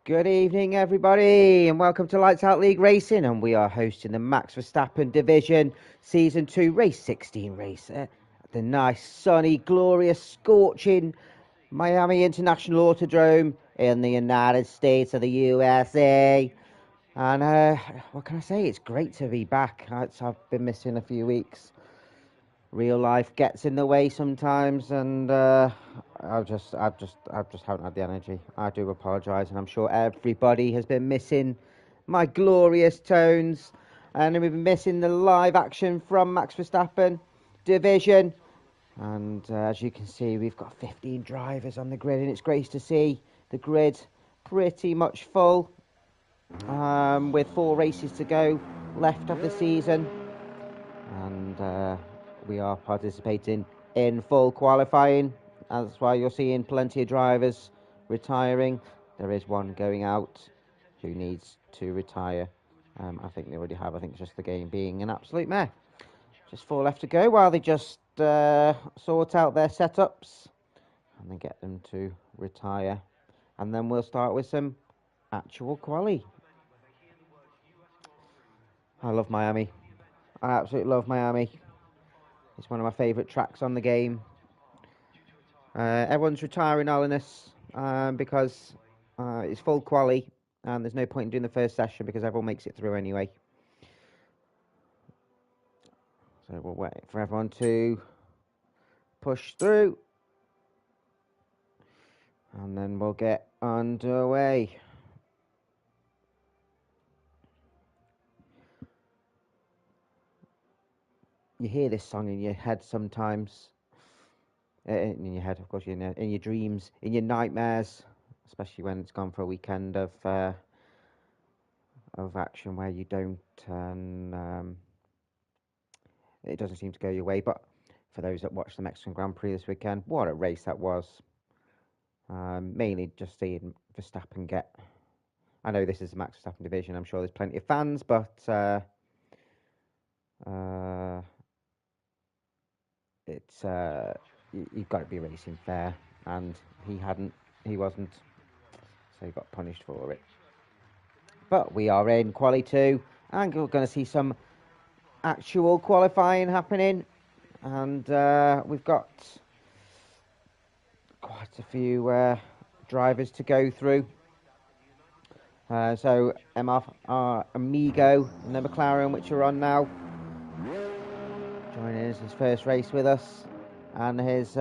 Good evening, everybody, and welcome to Lights Out League Racing. And we are hosting the Max Verstappen Division Season 2 Race 16 race at the nice, sunny, glorious, scorching Miami International Autodrome in the United States of the USA. And what can I say? It's great to be back. I've been missing a few weeks. Real life gets in the way sometimes, and I just haven't had the energy. I do apologise, and I'm sure everybody has been missing my glorious tones, and we've been missing the live action from Max Verstappen Division. And as you can see, we've got 15 drivers on the grid, and it's great to see the grid pretty much full, with 4 races to go left of the season, and we are participating in full qualifying. That's why you're seeing plenty of drivers retiring. There is one going out who needs to retire. I think they already have. I think it's just the game being an absolute mess. Just 4 left to go while they just sort out their setups and then get them to retire. And then we'll start with some actual quali. I love Miami. I absolutely love Miami. It's one of my favourite tracks on the game. Everyone's retiring Alanus because it's full quali, and there's no point in doing the first session because everyone makes it through anyway. So we'll wait for everyone to push through, and then we'll get underway. You hear this song in your head sometimes. In your head, of course, in your dreams, in your nightmares, especially when it's gone for a weekend of action where you don't, it doesn't seem to go your way. But for those that watched the Mexican Grand Prix this weekend, what a race that was. Mainly just seeing Verstappen get. I know this is the Max Verstappen division. I'm sure there's plenty of fans, but it's you've got to be racing fair, and he wasn't, so he got punished for it. But we are in quali 2, and we're going to see some actual qualifying happening, and we've got quite a few drivers to go through. So our Amigo and the McLaren, which are on now, joining us his first race with us, and his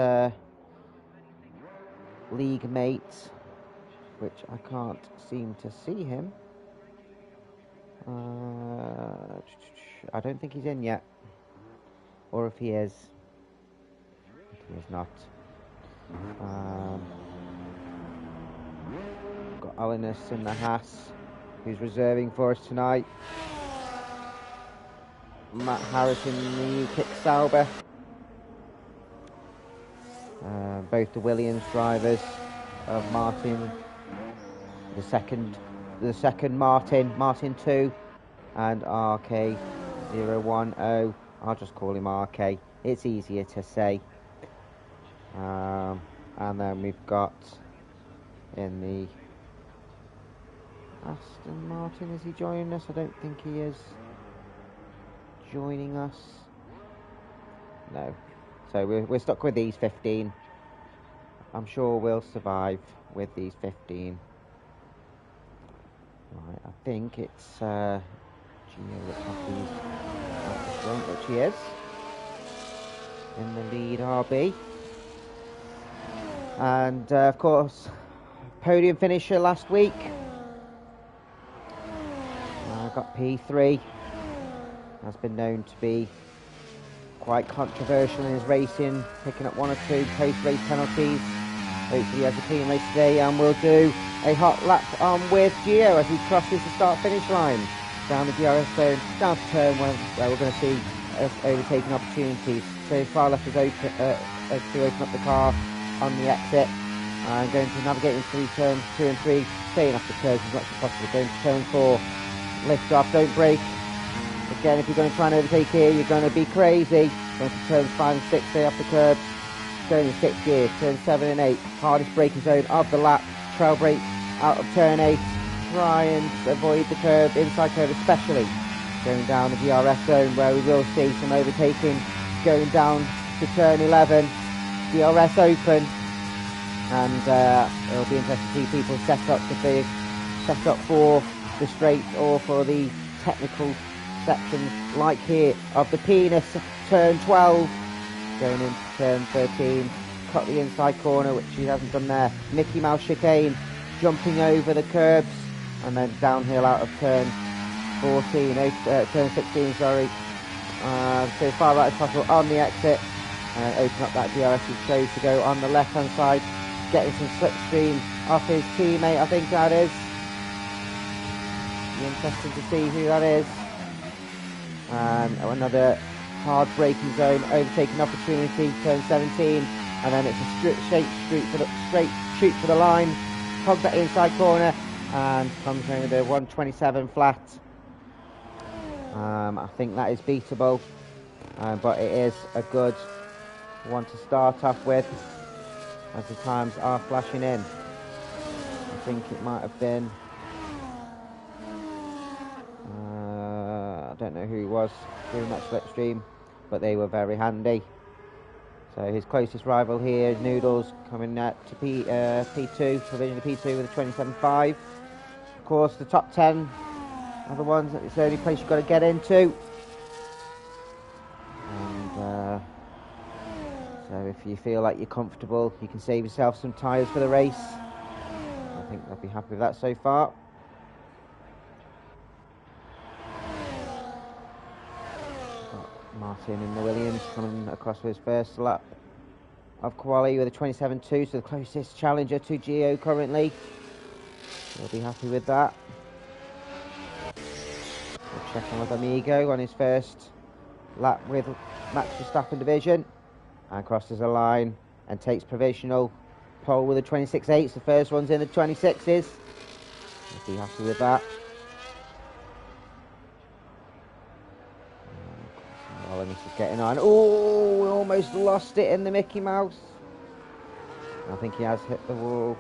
league mate, which I can't seem to see him. I don't think he's in yet, or if he is, he is not. Got Alanus in the Haas, who's reserving for us tonight. Matt Harris in the Kick Sauber. Both the Williams drivers of Martin, the second Martin 2, and RK010. I'll just call him RK. It's easier to say. And then we've got in the Aston Martin. Is he joining us? I don't think he is joining us. No. So we're stuck with these 15. I'm sure we'll survive with these 15. Right, I think it's Gio looks like he's at the front, which he is. In the lead, RB. And of course, podium finisher last week. Got P3. Has been known to be quite controversial in his racing, picking up 1 or 2 post-race penalties. Hopefully he has a clean race today, and we'll do a hot lap on with Gio as he crosses the start-finish line. Down the DRS zone, down to turn 1, where we're going to see us overtaking opportunities. So far left is open to open up the car on the exit. I'm going to navigate through turns 2 and 3, staying off the curves as much as possible. Going to turn 4, lift off, don't brake. Again, if you're going to try and overtake here, you're going to be crazy. Going to turns 5 and 6, stay off the curbs. Going in 6th gear, turn 7 and 8, hardest braking zone of the lap. Trail brake out of turn 8, try and avoid the curve, inside curve especially, going down the DRS zone, where we will see some overtaking going down to turn 11. DRS open, and it'll be interesting to see people set up for the straight or for the technical sections, like here of the penis. Turn 12, going into turn 13, cut the inside corner, which he hasn't done there. Mickey Mouse chicane, jumping over the curbs, and then downhill out of turn 14, turn 16, sorry. So as far right as possible on the exit, and open up that DRS he chose to go on the left hand side, getting some slipstream off his teammate, I think that is. Be interesting to see who that is. And another hard braking zone, overtaking opportunity, turn 17, and then it's a straight shoot for the line, hogs that inside corner, and comes home with a 127 flat. I think that is beatable, but it is a good one to start off with, as the times are flashing in. I think it might have been, I don't know who it was doing that slipstream, but they were very handy. So his closest rival here is Noodles, coming to P2, provisionally P2 with a 27.5. Of course, the top 10 are the ones that it's the only place you've got to get into. And so if you feel like you're comfortable, you can save yourself some tyres for the race. I think they'll be happy with that so far. Got Martin in the Williams coming across for his first lap of quali with a 27.2, so the closest challenger to Gio currently. He'll be happy with that. We'll check on with Amigo on his first lap with Max Verstappen division, and crosses the line and takes provisional pole with a 26.8. The first one's in the 26s. He'll be happy with that. Rollins is getting on. Oh, we almost lost it in the Mickey Mouse. I think he has hit the wall.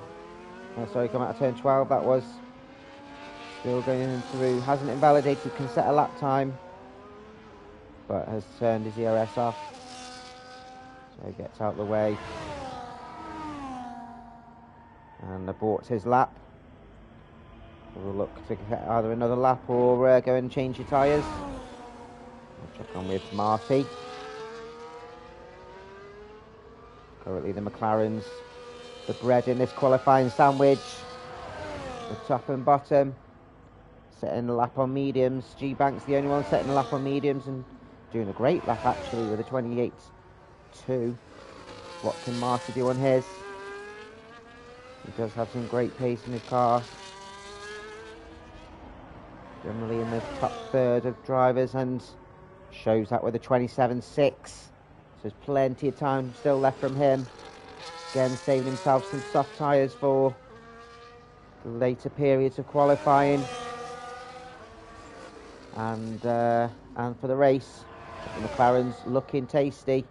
Oh, sorry, come out of turn 12. That was still going through. Hasn't invalidated, can set a lap time, but has turned his ERS off. So he gets out of the way and aborts his lap. We'll look to get either another lap or go and change your tyres. We'll check on with Marty. Currently the McLarens, the bread in this qualifying sandwich, the top and bottom, setting a lap on mediums. G-Bank's the only one setting a lap on mediums and doing a great lap actually with a 28.2. What can Marty do on his? He does have some great pace in his car. Generally in the top third of drivers, and shows that with a 27.6. So there's plenty of time still left from him. Again, saving himself some soft tyres for the later periods of qualifying and for the race. The McLaren's looking tasty.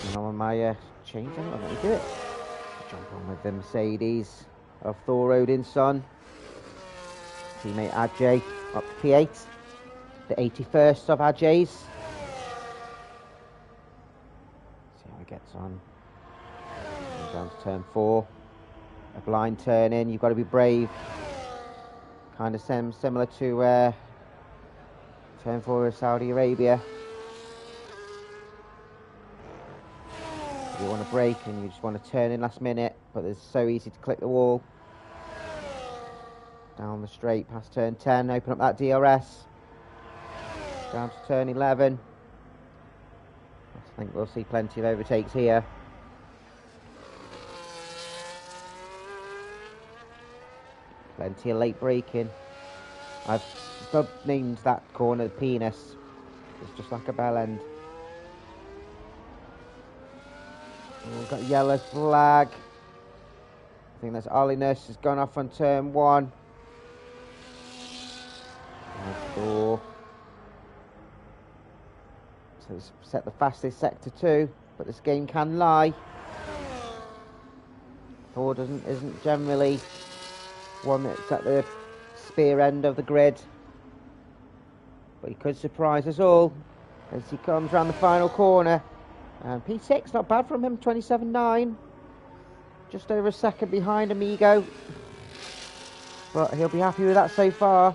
And on my change, let me do it. Jump on with the Mercedes of Thor Odin's son. Teammate Ajay up to P8. The 81st of Ajay's. See how he gets on. Down to turn 4. A blind turn in. You've got to be brave. Kind of similar to turn 4 of Saudi Arabia. You want to brake and you just want to turn in last minute, but it's so easy to click the wall. Down the straight past turn 10, open up that DRS. Down to turn 11. I think we'll see plenty of overtakes here. Plenty of late braking. I've named that corner the penis. It's just like a bell end. We've got yellow flag. I think that's Olinus has gone off on turn 1. So it's set the fastest sector 2, but this game can lie. Ford isn't generally one that's at the spear end of the grid, but he could surprise us all as he comes round the final corner. And P6, not bad from him, 27.9, just over a second behind Amigo, but he'll be happy with that so far.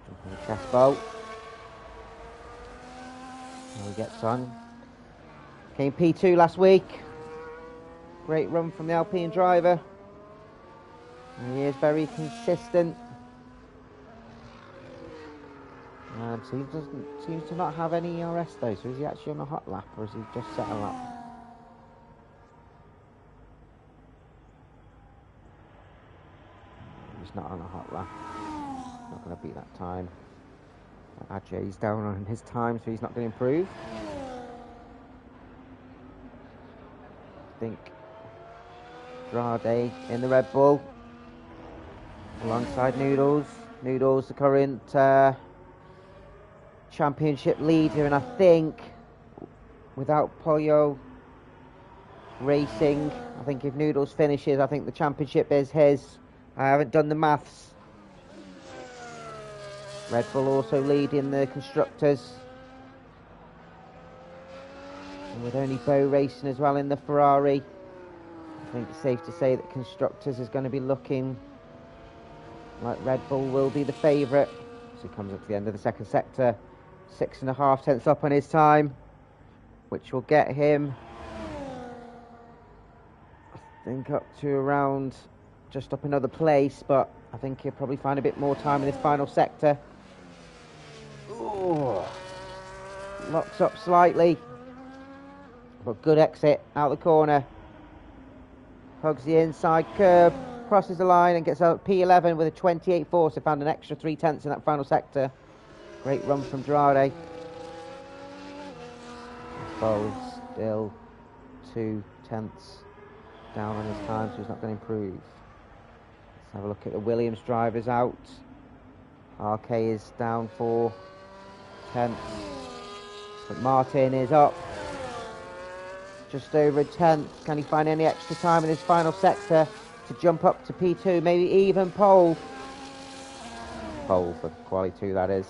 Jumping the chest bolt. How he gets on. Came P2 last week. Great run from the Alpine driver. And he is very consistent. So he doesn't seems to not have any ERS though. So is he actually on a hot lap, or is he just set a lap? He's not on a hot lap. Not going to beat that time. Ajay's down on his time, so he's not going to improve. I think Andrade in the Red Bull alongside Noodles. Noodles, the current championship leader, and I think without Pollo racing, I think if Noodles finishes, I think the championship is his. I haven't done the maths. Red Bull also leading the constructors, and with only Bo racing as well in the Ferrari, I think it's safe to say that constructors is going to be looking like Red Bull will be the favourite. So he comes up to the end of the second sector, 6.5 tenths up on his time, which will get him, I think, up to around just up another place, but I think he'll probably find a bit more time in this final sector. Ooh, locks up slightly, but good exit out the corner. Hugs the inside curb, crosses the line and gets out P11 with a 28.4, so found an extra 3 tenths in that final sector. Great run from Andrade. Bowl still 2 tenths down on his time, so he's not going to improve. Let's have a look at the Williams drivers out. RK is down 4 tenths, but Martin is up just over a tenth. Can he find any extra time in his final sector to jump up to P2, maybe even pole? Pole for quali 2, that is.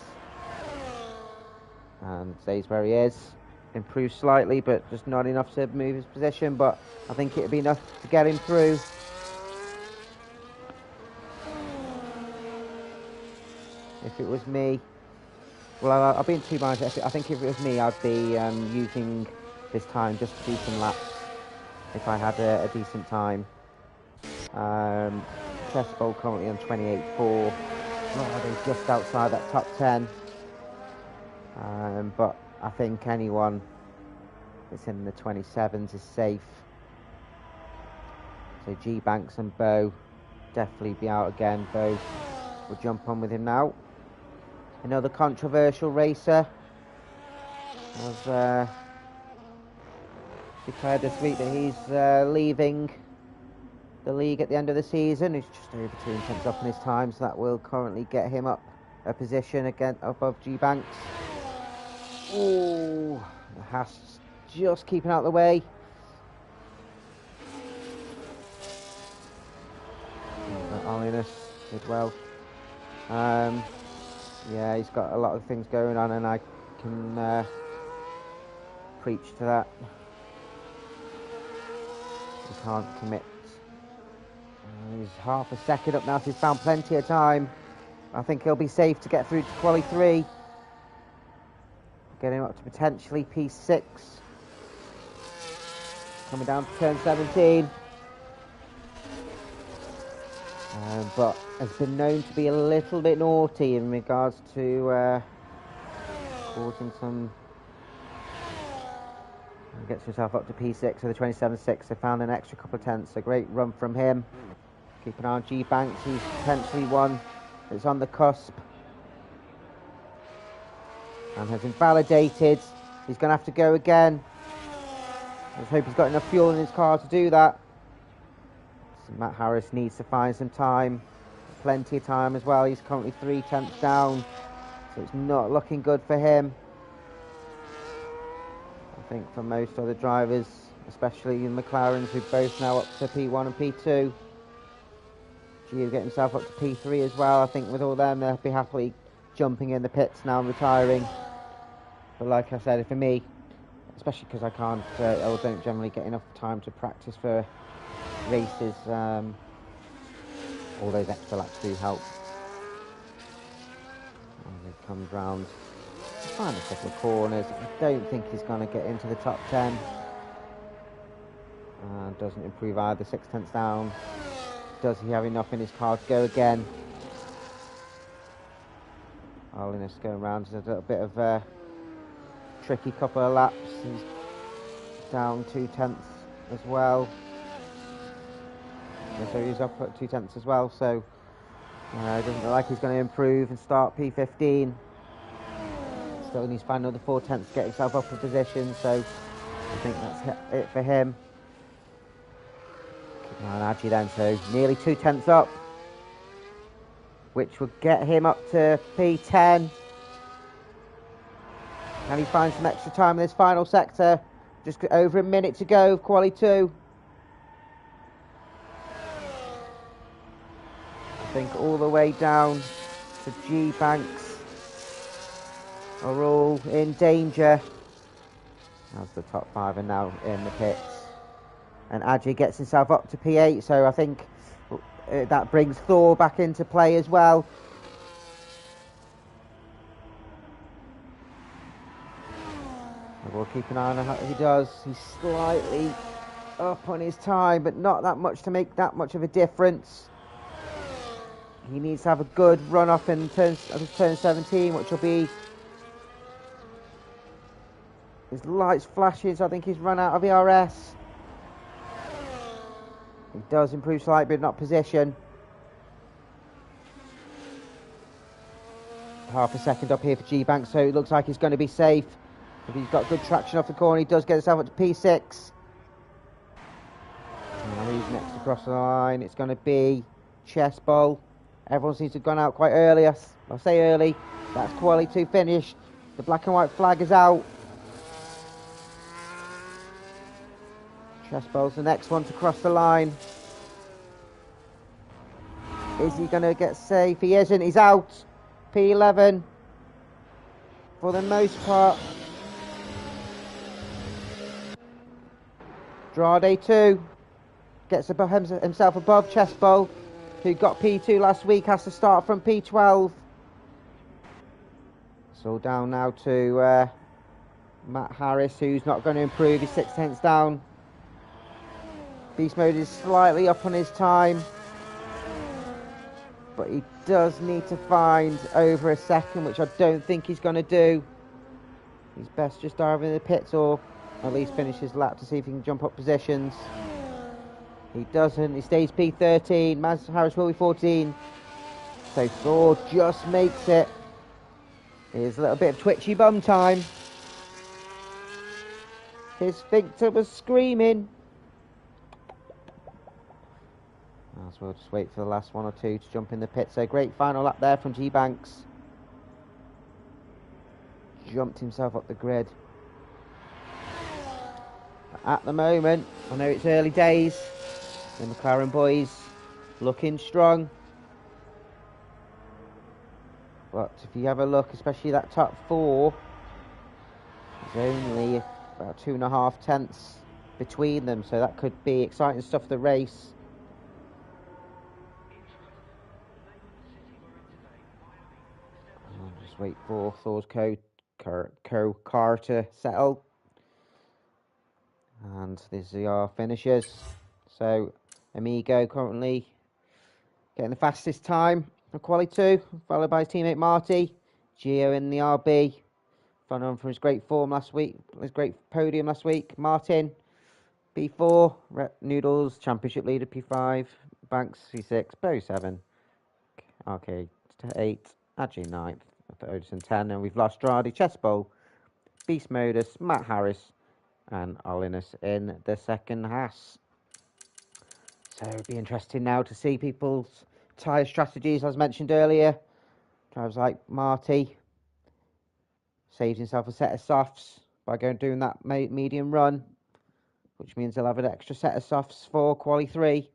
And stays where he is. Improves slightly, but just not enough to move his position, but I think it'd be enough to get him through. If it was me, well, I'll be in 2 minds. I think if it was me, I'd be using this time just to do some laps if I had a decent time. Chest bowl currently on 28.4. Oh, they're just outside that top 10. But I think anyone that's in the 27s is safe. So G Banks and Bo definitely be out again. Bo will jump on with him now. Another controversial racer has declared this week that he's leaving the league at the end of the season. He's just over 2 tenths up in his time, so that will currently get him up a position again above G Banks. Oh, Haas just keeping out of the way. Olinus did well. Yeah, he's got a lot of things going on, and I can preach to that. He can't commit. He's half a second up now, so he's found plenty of time. I think he'll be safe to get through to quali 3. Getting up to potentially P6. Coming down to turn 17. But has been known to be a little bit naughty in regards to causing some... Gets himself up to P6 with a 27.6, so found an extra couple of tenths. A great run from him. Keep an eye on G Banks, who's potentially one that's on the cusp and has invalidated. He's going to have to go again. Let's hope he's got enough fuel in his car to do that. So Matt Harris needs to find some time. Plenty of time as well. He's currently 3 tenths down, so it's not looking good for him. I think for most other drivers, especially in McLarens, who both now up to P1 and P2. Gio getting himself up to P3 as well. I think with all them, they'll be happily jumping in the pits now and retiring. But like I said, for me, especially because I can't, or don't generally get enough time to practice for races, all those extra laps do help. And he comes round, find a couple of corners. I don't think he's going to get into the top 10. Doesn't improve either, 6 tenths down. Does he have enough in his car to go again? Holiness going around, there's a little bit of a tricky couple of laps. He's down 2 tenths as well. Yeah, so he's up at 2 tenths as well, so it doesn't look like he's going to improve and start P15. Still needs to find another 4 tenths to get himself up in position, so I think that's it for him. Keep an eye on Adji then, so nearly 2 tenths up, which would get him up to P10. Can he find some extra time in this final sector? Just over a minute to go, quali 2. I think all the way down to G Banks are all in danger, as the top 5 are now in the pits. And Adji gets himself up to P8, so I think that brings Thor back into play as well. We'll keep an eye on how he does. He's slightly up on his time, but not that much to make that much of a difference. He needs to have a good run up in turn 17, which will be... His lights flashes, I think he's run out of ERS. He does improve slightly, but not position. Half a second up here for G-Bank, so it looks like he's going to be safe. If he's got good traction off the corner, he does get himself up to P6. And who's next across the line? It's going to be Chess Bowl. Everyone seems to have gone out quite early. I'll say early. That's quali 2 finished. The black and white flag is out. Chess Bowl's the next one to cross the line. Is he going to get safe? He isn't. He's out. P11 for the most part. Andrade 2 gets himself above Chess Bowl, who got P2 last week, has to start from P12. It's all down now to Matt Harris, who's not going to improve. He's 6 tenths down. Beast Mode is slightly up on his time, but he does need to find over a second, which I don't think he's going to do. He's best just diving in the pits, or at least finish his lap to see if he can jump up positions. He doesn't. He stays P13. Matt Harris will be 14. So Thor just makes it. Here's a little bit of twitchy bum time. His sphincter was screaming. As we'll just wait for the last 1 or 2 to jump in the pit. So great final lap there from G Banks. Jumped himself up the grid. At the moment, I know it's early days, the McLaren boys looking strong. But if you have a look, especially that top 4, there's only about 2.5 tenths between them, so that could be exciting stuff for the race. I'll just wait for Thor's car to settle. And these are our finishers. So Amigo currently getting the fastest time for quali 2, followed by his teammate Marty. Gio in the RB, following on from his great form last week, his great podium last week. Martin P4, Noodles championship leader P5, Banks C6, Bo 7, RK 8, Adji 9th, Odison 10, and we've lost Andrade, Chess Bowl, Beast Modus, Matt Harris, and Holiness in the second Haas. So it'll be interesting now to see people's tyre strategies, as mentioned earlier. Drivers like Marty saves himself a set of softs by doing that medium run, which means they'll have an extra set of softs for quali 3.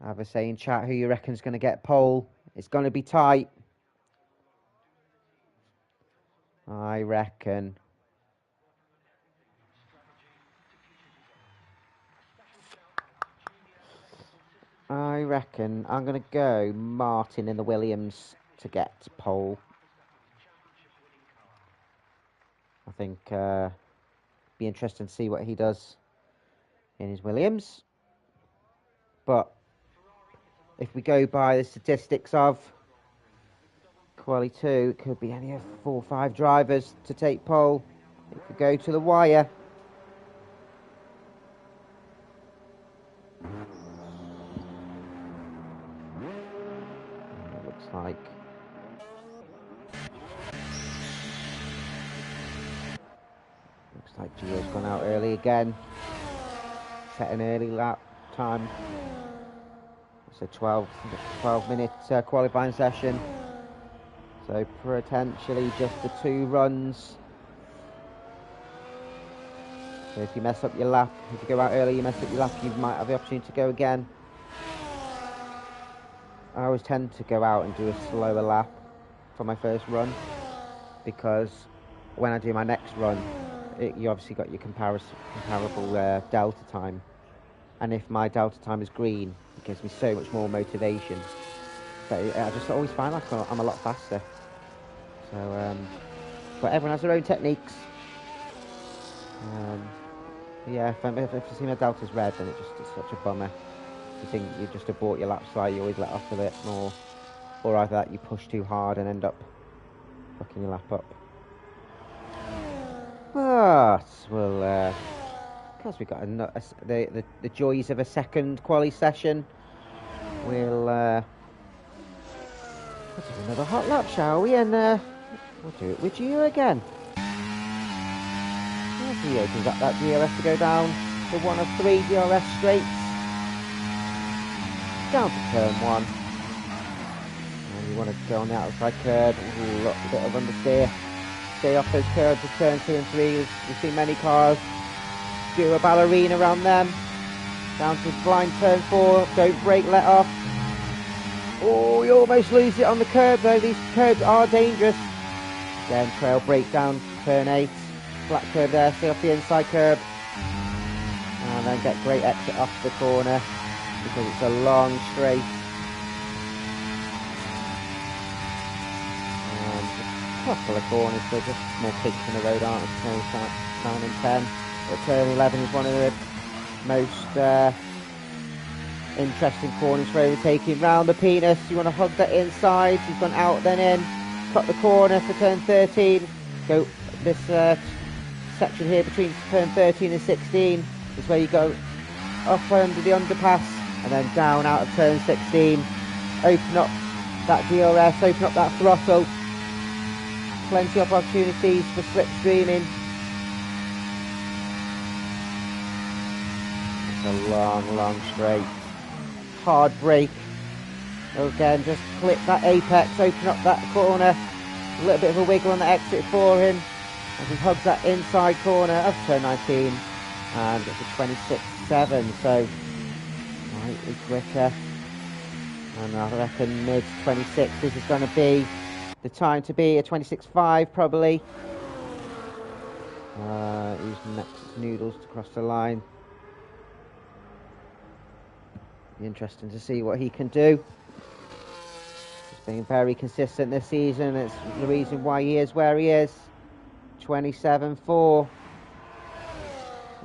Have a say in chat who you reckon's going to get pole. It's going to be tight. I reckon. I'm going to go Martin in the Williams to get pole. I think be interesting to see what he does in his Williams. But if we go by the statistics of quali 2, it could be any of 4 or 5 drivers to take pole. If we go to the wire. It looks like Gio's gone out early again. Set an early lap time. It's a 12-minute qualifying session. So potentially just the 2 runs. So if you mess up your lap, if you go out early, you mess up your lap, you might have the opportunity to go again. I always tend to go out and do a slower lap for my first run, because when I do my next run, you obviously got your comparable delta time, and if my delta time is green, it gives me so much more motivation. So I just always find like I'm a lot faster. So, but everyone has their own techniques. Yeah, if you see my delta's red, then it's such a bummer. You think you just abort your lap slightly, you always let off a bit more, or either that you push too hard and end up fucking your lap up. But we'll, because we've got the joys of a second quali session, we'll do another hot lap, shall we? And we'll do it with you again. As he opens up that DRS to go down to one of 3 DRS straights. Down to turn 1. And you want to go on the outside curb. Ooh, look, a bit of understeer. Stay off those curbs of turn 2 and 3. We've seen many cars do a ballerina around them. Down to blind turn 4. Don't brake, let off. Oh, you almost lose it on the curb though. These curbs are dangerous. Then trail brake down turn 8. Flat curb there, stay off the inside curb. And then get great exit off the corner, because it's a long straight. And a couple of corners, so just more kicks in the road, aren't there? 9 and 10. But turn 11 is one of the most interesting corners for overtaking. Round the penis, you want to hug that inside. You've gone out then in. Cut the corner for turn 13. Go this section here between turn 13 and 16 is where you go up under the underpass and then down out of turn 16. Open up that DRS, open up that throttle. Plenty of opportunities for slipstreaming. It's a long straight. Hard brake. Again, just clip that apex, open up that corner. A little bit of a wiggle on the exit for him as he hugs that inside corner of turn 19 and it's a 26.7, so slightly quicker. And I reckon mid 26 this is going to be the time to be a 26.5 probably. Using Nexus Noodles to cross the line. Be interesting to see what he can do. He's been very consistent this season. It's the reason why he is where he is. 27.4.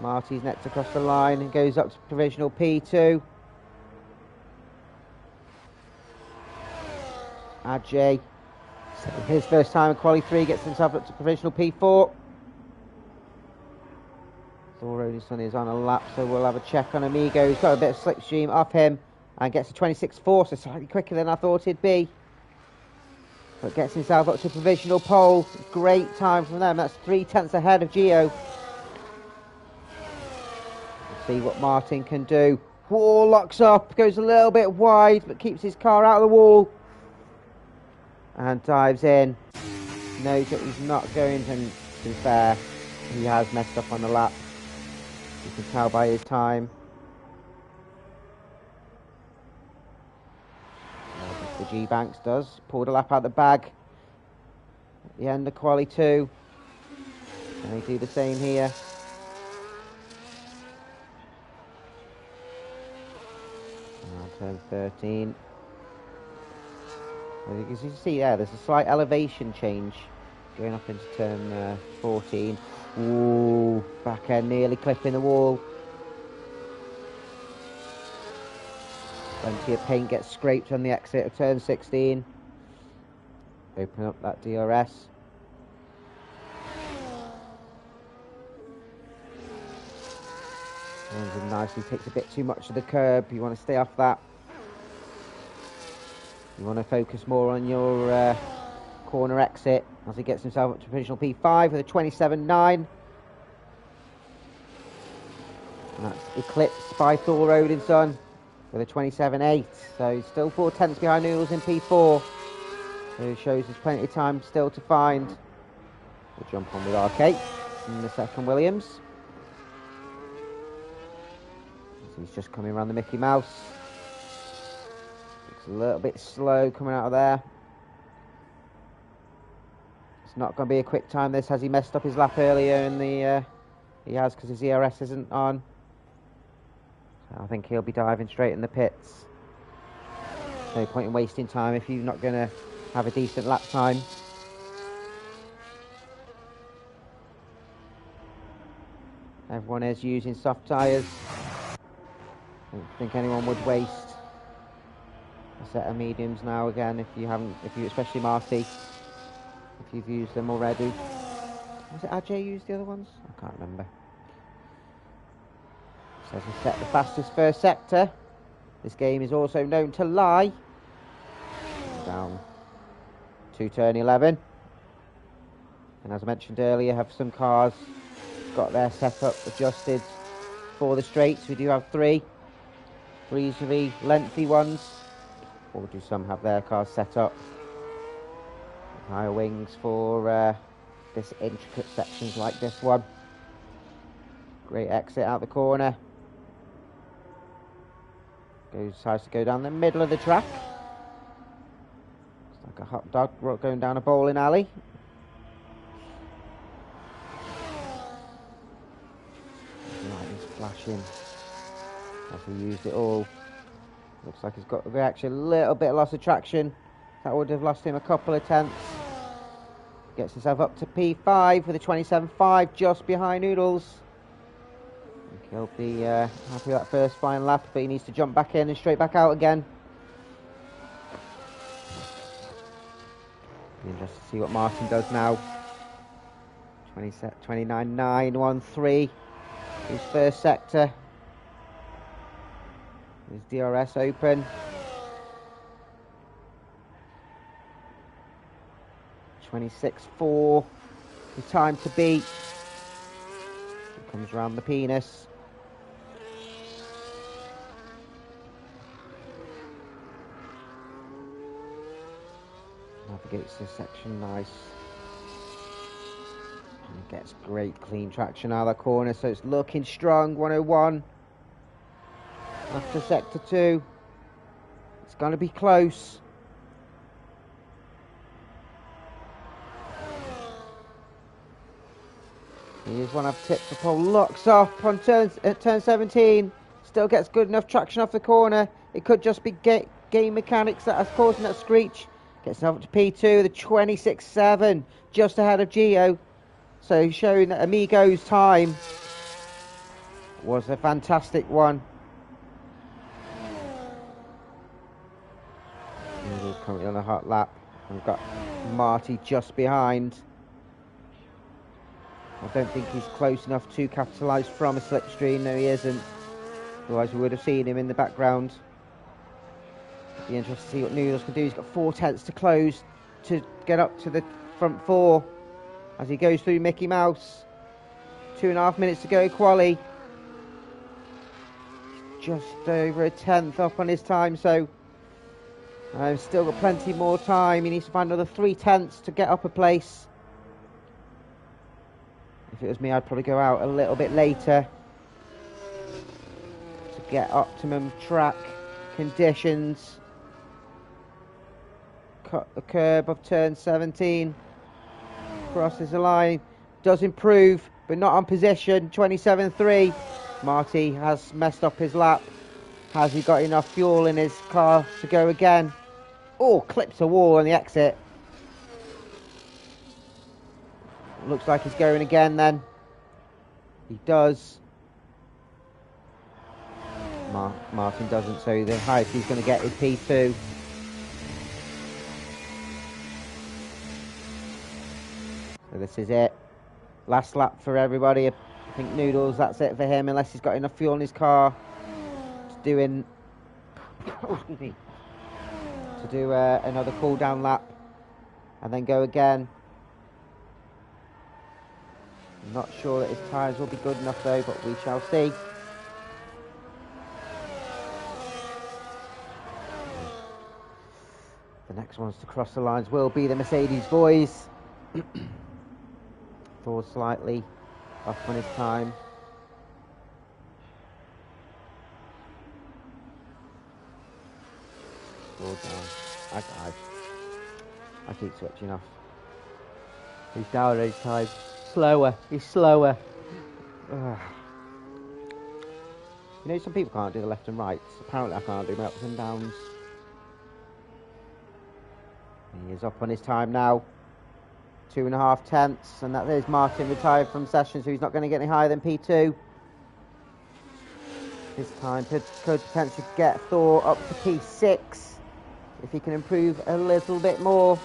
Marty's next across the line and goes up to provisional P2. Ajay, his first time in quali 3, gets himself up to provisional P4. Thor Odinson is on a lap, so we'll have a check on Amigo. He's got a bit of slipstream off him and gets a 26.4, so slightly quicker than I thought it'd be. But gets himself up to provisional pole. Great time from them. That's 3/10 ahead of Gio. We'll see what Martin can do. Wall locks up, goes a little bit wide, but keeps his car out of the wall. And dives in. Knows that he's not going to be fair, he has messed up on the lap. You can tell by his time. The G-Banks does. Pulled a lap out the bag at the end of quali 2. And they do the same here. Turn 13. As you can see there, there's a slight elevation change going up into turn 14. Ooh, back end nearly clipping the wall. Plenty of paint gets scraped on the exit of turn 16. Open up that DRS. And nicely takes a bit too much of the curb. You want to stay off that. You want to focus more on your corner exit as he gets himself up to provisional P5 with a 27.9. And that's eclipsed by Thor Odinson with a 27.8. So he's still 4 tenths behind Noodles in P4. So it shows there's plenty of time still to find. We'll jump on with RK in the second Williams. So he's just coming around the Mickey Mouse. Looks a little bit slow coming out of there. It's not going to be a quick time this. Has he messed up his lap earlier in the... he has, because his ERS isn't on. So I think he'll be diving straight in the pits. No point in wasting time if you're not going to have a decent lap time. Everyone is using soft tyres. I don't think anyone would waste a set of mediums now again if you haven't, especially Marty, if you've used them already. Was it Ajay used the other ones? I can't remember. Says he set the fastest first sector. This game is also known to lie. Down to turn 11. And as I mentioned earlier, have some cars got their setup adjusted for the straights. We do have 3 reasonably lengthy ones. Or do some have their cars set up higher wings for this intricate sections like this one. Great exit out the corner. Decides to go down the middle of the track. It's like a hot dog going down a bowling alley. Light is flashing as he used it all. Looks like he's got actually a little bit of loss of traction. That would have lost him a couple of tenths. Gets himself up to P5 with a 27.5 just behind Noodles. I think he'll be happy with that first flying lap, but he needs to jump back in and straight back out again. Be interested to see what Martin does now. 29.913. His first sector. His DRS open. 26.4. The time to beat. He comes around the penis. Navigates this section nice. And gets great clean traction out of the corner, so it's looking strong. 101. After sector 2. It's going to be close. Here's one I've tipped the pole. Locks off on turn 17. Still gets good enough traction off the corner. It could just be game mechanics that are causing that screech. Gets himself up to P2, the 26.7, just ahead of Gio. So showing that Amigo's time was a fantastic one. He's currently on a hot lap. We've got Marty just behind. I don't think he's close enough to capitalise from a slipstream. No, he isn't. Otherwise we would have seen him in the background. Be interested to see what Noodles can do. He's got 4 tenths to close to get up to the front 4 as he goes through Mickey Mouse. 2.5 minutes to go, quali. Just over a tenth up on his time, so still got plenty more time. He needs to find another 3 tenths to get up a place. If it was me, I'd probably go out a little bit later to get optimum track conditions. Cut the curb of turn 17. Crosses the line. Does improve, but not on position. 27.3. Marty has messed up his lap. Has he got enough fuel in his car to go again? Oh, clips a wall on the exit. Looks like he's going again then. He does. Martin doesn't, so the highest he's going to get is P2. So this is it. Last lap for everybody. I think Noodles, that's it for him, unless he's got enough fuel in his car to do another cool down lap and then go again. I'm not sure that his tyres will be good enough though, but we shall see. The next ones to cross the lines will be the Mercedes boys. Thor slightly off on his time. Thor down. I keep switching off. He's down on his time. Slower. He's slower. Ugh. You know, some people can't do the left and rights. Apparently I can't do my ups and downs. He is up on his time now. 2.5 tenths, and that is Martin retired from session, so he's not going to get any higher than P2. His time could potentially get Thor up to P6 if he can improve a little bit more.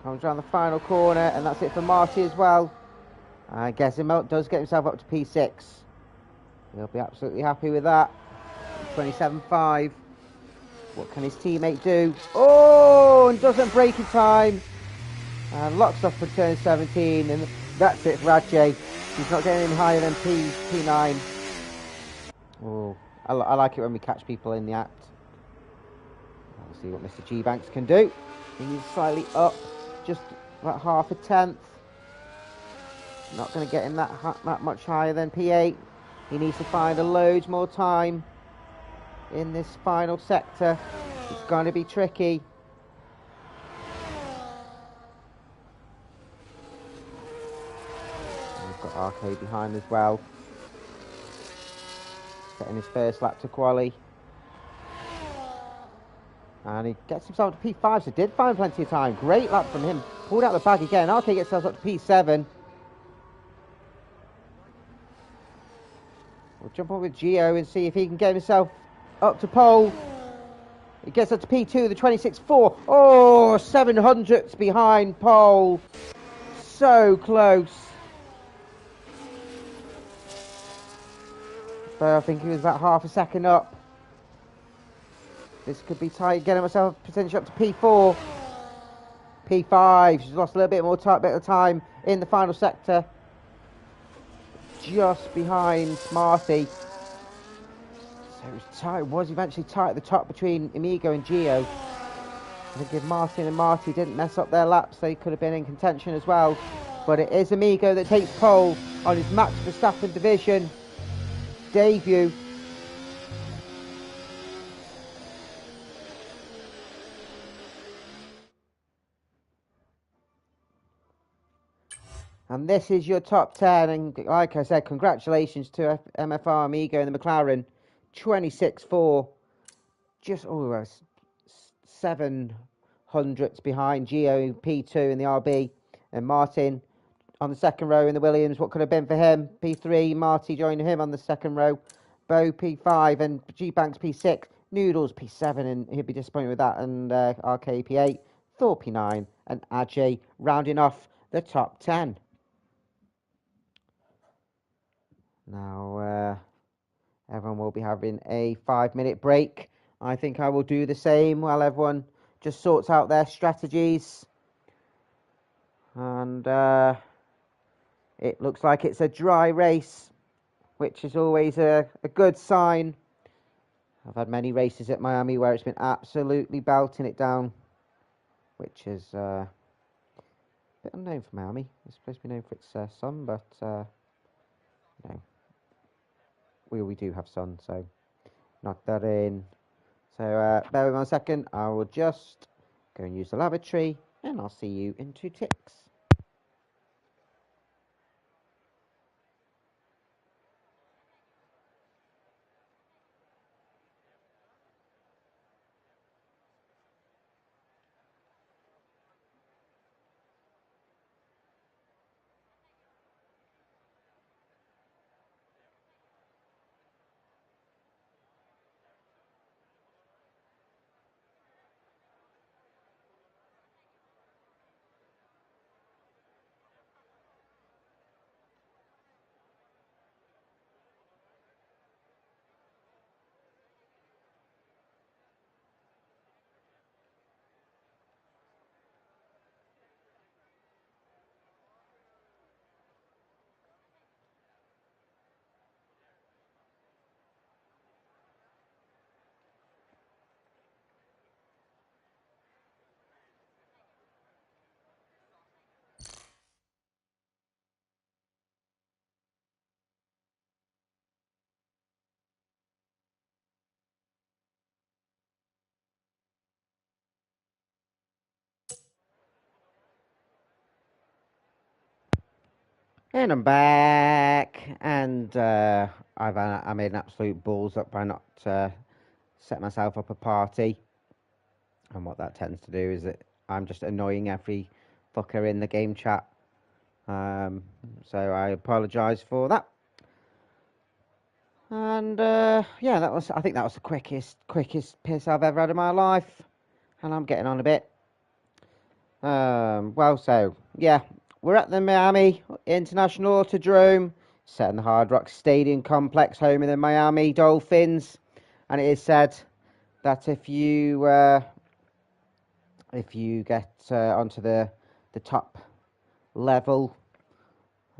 Comes around the final corner, and that's it for Marty as well. I guess he does get himself up to P6. He'll be absolutely happy with that. 27.5. What can his teammate do? Oh, and doesn't break in time. And locks off for turn 17. And that's it for Ajay. He's not getting any higher than P9. Oh, I like it when we catch people in the act. We'll see what Mr. G Banks can do. He's slightly up, just about half a tenth. Not going to get him that much higher than P8. He needs to find a loads more time in this final sector. It's going to be tricky. We've got RK behind as well, setting his first lap to quali, and he gets himself to P5, so did find plenty of time. Great lap from him. Pulled out the bag again. RK gets himself up to P7. We'll jump on with Gio and see if he can get himself up to pole. He gets up to P2, the 26.4. Oh, 700ths behind pole. So close. But I think he was about half a second up. This could be tight. Getting myself potentially up to P4. P5. She's lost a little bit more bit of time in the final sector. Just behind Marty. So it was tight. It was eventually tight at the top between Amigo and Gio. I think if Martin and Marty didn't mess up their laps, they could have been in contention as well. But it is Amigo that takes pole on his Max Verstappen division debut. And this is your top 10, and like I said, congratulations to MFR Amigo and the McLaren. 26.4, just 700ths behind Gio P2 in the RB, and Martin on the second row in the Williams. What could have been for him? P3, Marty joining him on the second row. Bo P5 and G Banks P6. Noodles P7, and he'll be disappointed with that, and RK P8, Thor P9, and Ajay rounding off the top 10. Now, everyone will be having a 5-minute break. I think I will do the same while everyone just sorts out their strategies. And it looks like it's a dry race, which is always a good sign. I've had many races at Miami where it's been absolutely belting it down. which is a bit unknown for Miami. It's supposed to be known for its sun, but no, we do have sun, so knock that in. So bear with me 1 second. I will just go and use the lavatory, and I'll see you in 2 ticks. And I'm back, and I made an absolute balls up by not set myself up a party. And what that tends to do is that I'm just annoying every fucker in the game chat. So I apologise for that. And yeah, I think that was the quickest piss I've ever had in my life, and I'm getting on a bit. Well, so yeah, we're at the Miami International Autodrome, set in the Hard Rock Stadium complex, home of the Miami Dolphins, and it is said that if you get onto the top level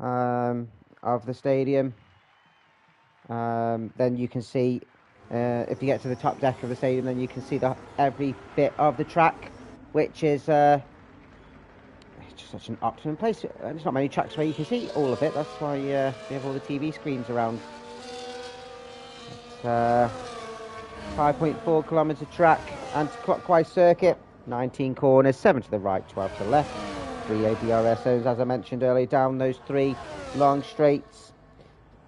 of the stadium, then you can see, if you get to the top deck of the stadium, then you can see every bit of the track, which is it's just such an optimum place. There's not many tracks where you can see all of it. That's why they have all the TV screens around. It's 5.4 kilometre track, anti-clockwise circuit, 19 corners, 7 to the right, 12 to the left, 3 ADRS zones, as I mentioned earlier, down those 3 long straights.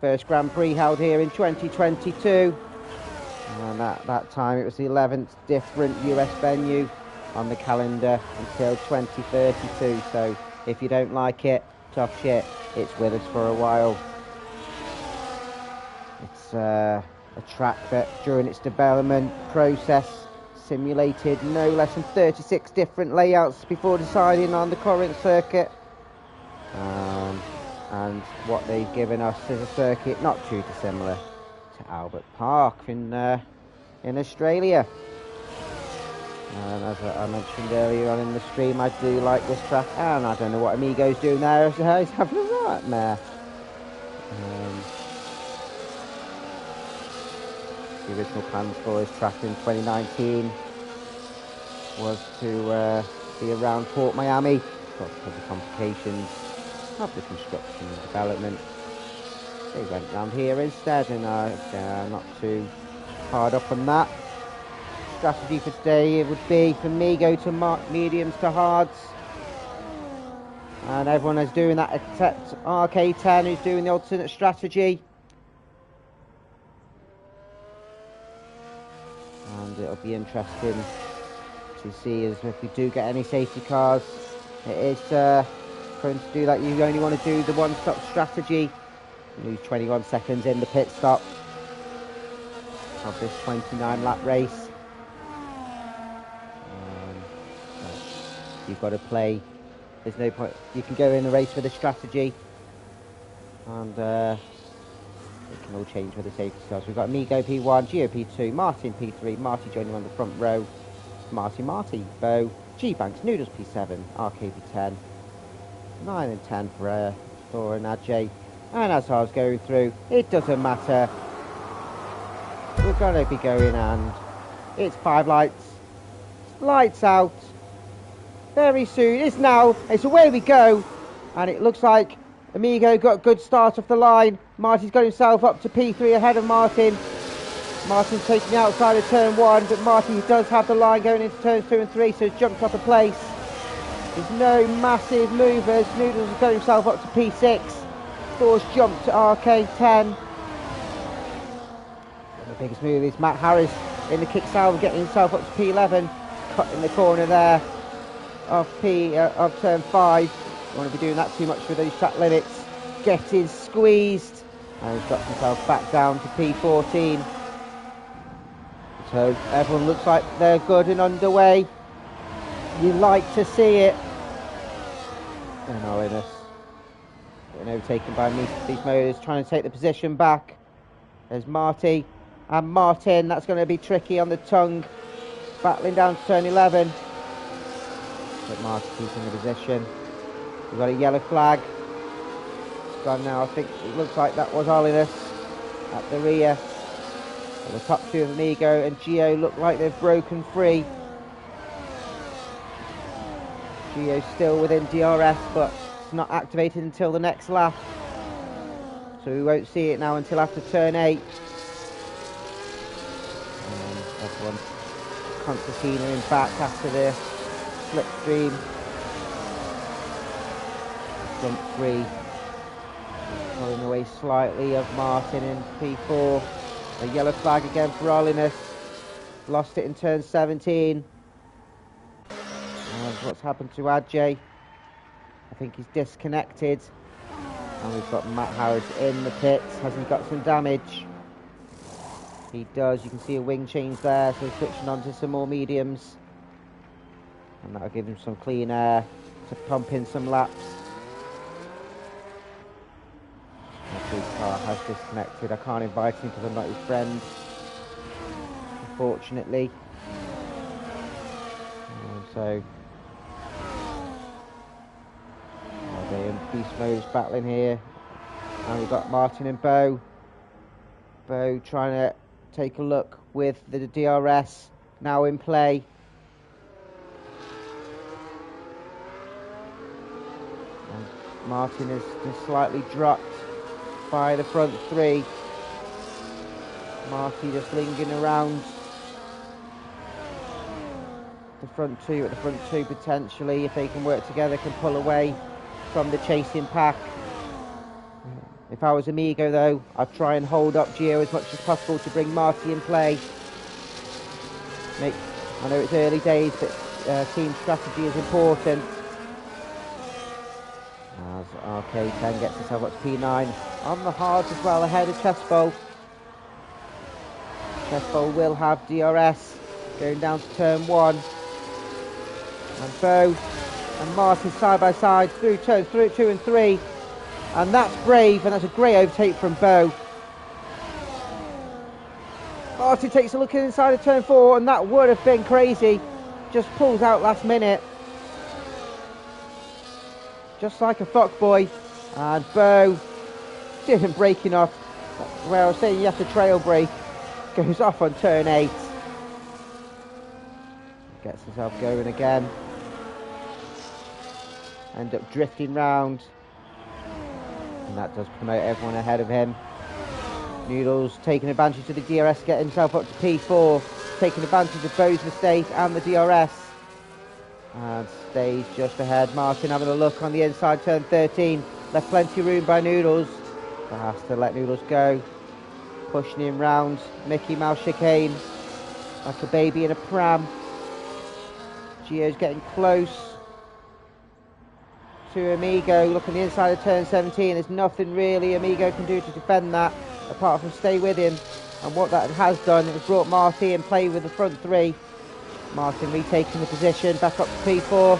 First Grand Prix held here in 2022, and at that time it was the 11th different US venue on the calendar until 2032. So if you don't like it, tough shit, it's with us for a while. It's a track that during its development process simulated no less than 36 different layouts before deciding on the current circuit. And what they've given us is a circuit not too dissimilar to Albert Park in Australia. And as I mentioned earlier on in the stream, I do like this track, and I don't know what Amigo's doing there. He's having a nightmare. The original plans for this track in 2019 was to be around Port Miami, but because of complications of the construction and development, they went round here instead, and I'm not too hard up on that. Strategy for today, it would be for me go to mediums to hards, and everyone is doing that except RK10, who's doing the alternate strategy. And it'll be interesting to see as if we do get any safety cars. It is prone to do that. You only want to do the one-stop strategy. You lose 21 seconds in the pit stop of this 29-lap race. You've got to play. There's no point. You can go in the race with a strategy, and it can all change with the safety cars. We've got Amigo P1, Geo P2, Martin P3, Marty joining on the front row, Marty, Bo, G-Banks, Noodles P7, RK P10, 9 and 10 for Ajay. And as I was going through, it doesn't matter. We're going to be going, and it's 5 lights. Lights out. very soon. It's now. It's away we go. And it looks like Amigo got a good start off the line. Martin's got himself up to P3 ahead of Martin. Martin's taking the outside of turn 1, but Martin does have the line going into turns 2 and 3, so he's jumped up a place. There's no massive movers. Noodles has got himself up to P6. Thor's jumped to RK10. The biggest move is Matt Harris in the kick salve, getting himself up to P11. Cut in the corner there of turn 5. Don't want to be doing that too much with those track limits. Getting squeezed. And he's got himself back down to P14. So everyone looks like they're good and underway. You like to see it. And Holiness getting overtaken by these motors, trying to take the position back. There's Marty and Martin. That's going to be tricky on the tongue. Battling down to turn 11. But Marty keeping the position. We've got a yellow flag. It's gone now. I think it looks like that was Holiness at the rear. So the top two of Amigo and Geo look like they've broken free. Geo's still within DRS, but it's not activated until the next lap. So we won't see it now until after turn 8. And everyone concertinaing back after the slipstream. Front 3 pulling away slightly of Martin in P4. A yellow flag again for Holiness. Lost it in turn 17. And what's happened to Ajay? I think he's disconnected. And we've got Matt Harris in the pits. Has he got some damage? He does. You can see a wing change there. So he's switching on to some more mediums. And that'll give him some clean air to pump in some laps. His car has disconnected. I can't invite him because I'm not his friend, unfortunately. So Beast Mode's battling here. And we've got Martin and Bo. Bo trying to take a look with the DRS now in play. And Martin is just slightly dropped by the front 3. Marty just lingering around the front 2. At the front 2 potentially, if they can work together, can pull away from the chasing pack. If I was Amigo though, I'd try and hold up Gio as much as possible to bring Marty in play. I know it's early days, but team strategy is important. As RK10 gets himself up to P9 on the hard as well, ahead of Chessbowl. Chessbowl will have DRS going down to turn 1. And Bo and Martin side by side through turns 2 and 3. And that's brave, and that's a great overtake from Bo. Martin takes a look inside of turn 4, and that would have been crazy. Just pulls out last minute. Just like a fuckboy. And Bo didn't breaking off. Where I was saying you have to trail brake. Goes off on turn 8. Gets himself going again. End up drifting round. And that does promote everyone ahead of him. Noodles taking advantage of the DRS, getting himself up to P4. Taking advantage of Bo's mistake and the DRS. And stays just ahead. Martin having a look on the inside, turn 13. Left plenty of room by Noodles. But has to let Noodles go. Pushing him round. Mickey Mouse chicane. Like a baby in a pram. Gio's getting close to Amigo. Look on the inside of turn 17. There's nothing really Amigo can do to defend that, apart from stay with him. And what that has done is brought Marty in play with the front 3. Martin retaking the position, back up to P4.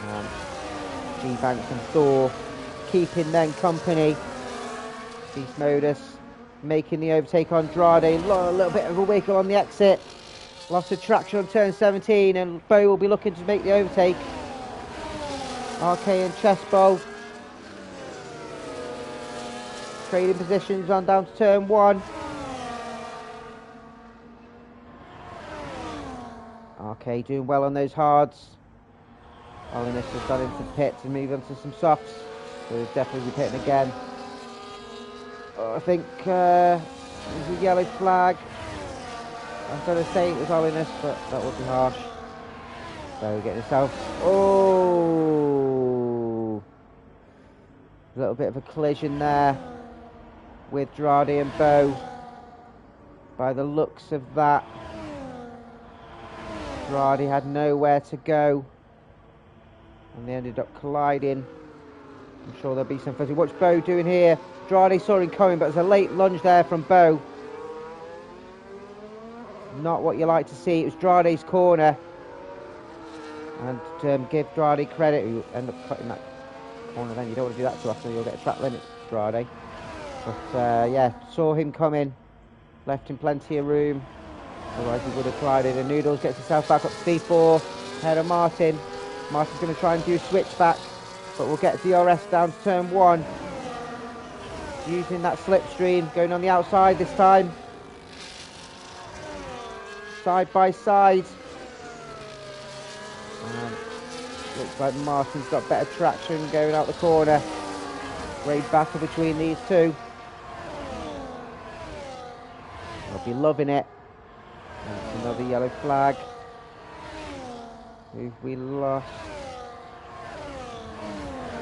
And G-Banks and Thor keeping them company. Beast Modus making the overtake on Andrade. A little bit of a wiggle on the exit. Lost of traction on turn 17, and Bo will be looking to make the overtake. RK and Chessbowl trading positions on down to turn 1. Okay, doing well on those hards. Holiness has gone into the pit to move on to some softs. So he'll definitely be pitting again. Oh, I think there's a yellow flag. I'm going to say it was Holiness, but that would be harsh. So getting himself... Oh! A little bit of a collision there with Drade and Bo. By the looks of that, Drade had nowhere to go. And they ended up colliding. I'm sure there'll be some fuzzy. What's Bo doing here? Drade saw him coming, but there's a late lunge there from Bo. Not what you like to see. It was Drade's corner. And give Drade credit, who end up cutting that corner then. You don't want to do that too often, you'll get a track limit, Drade. But yeah, saw him coming. Left him plenty of room. Otherwise he would have collided. And Noodles gets himself back up to P4. Ahead of Martin. Martin's going to try and do a switch back. But we'll get DRS down to turn 1. Using that slipstream. Going on the outside this time. Side by side. And looks like Martin's got better traction going out the corner. Great battle between these two. They'll be loving it. That's another yellow flag. Who've we lost?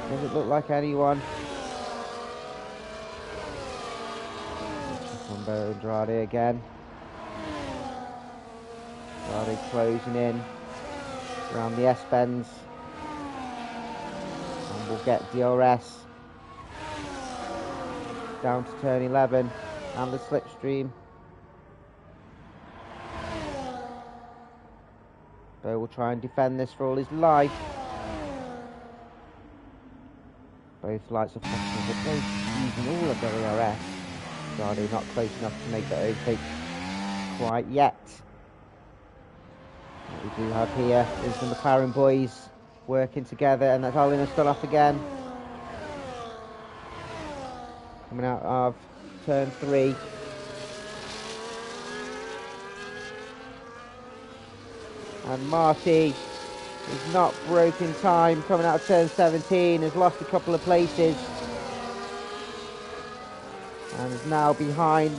Doesn't look like anyone. Combo Andrade again. Andrade closing in around the S-bends. And we'll get DRS down to turn 11 and the slipstream. Bo will try and defend this for all his life. Both lights are flashing, but both using all of their DRS. Andrade not close enough to make that overtake quite yet. What we do have here is the McLaren boys working together, and that's Holiness gone off again. Coming out of turn 3. And Marty is not broken time coming out of turn 17, has lost a couple of places. And is now behind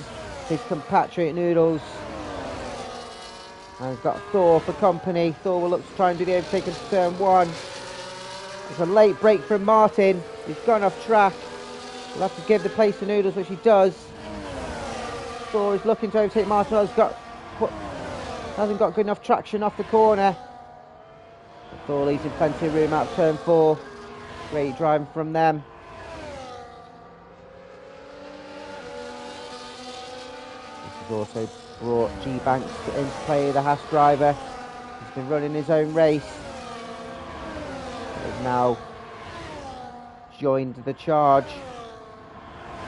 his compatriot Noodles. And he's got Thor for company. Thor will look to try and do the overtake into turn 1. It's a late break from Martin. He's gone off track. He'll have to give the place to Noodles, which he does. Thor is looking to overtake Martin. Hasn't got good enough traction off the corner. But Thor leaves him plenty of room out of turn 4. Great driving from them. This has also brought G-Banks into play, the Haas driver. He's been running his own race. He's now joined the charge.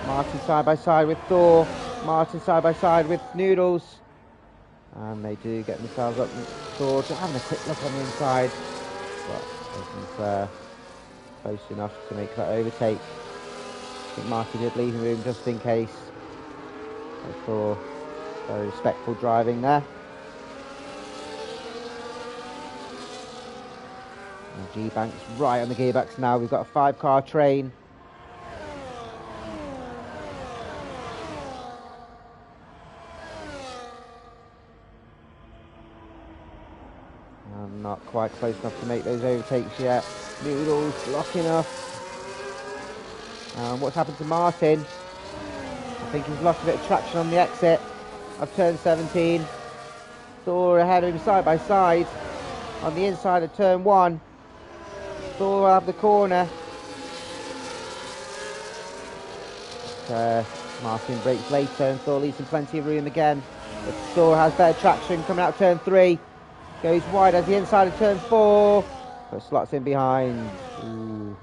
Martin side by side with Thor. Martin side by side with Noodles. And they do get themselves up. Thor just having a quick look on the inside. But isn't close enough to make that overtake. I think Martin did leave him room just in case. So Thor, very respectful driving there. And G-Banks right on the gearbox now. We've got a 5-car train. Not quite close enough to make those overtakes yet. Noodles blocking up. What's happened to Martin? I think he's lost a bit of traction on the exit of turn 17. Thor ahead of him side by side on the inside of turn 1. Thor will have the corner. But, Martin breaks later and Thor leaves him plenty of room again. But Thor has better traction coming out of turn 3. Goes wide as the inside of turn 4, but slots in behind. Ooh.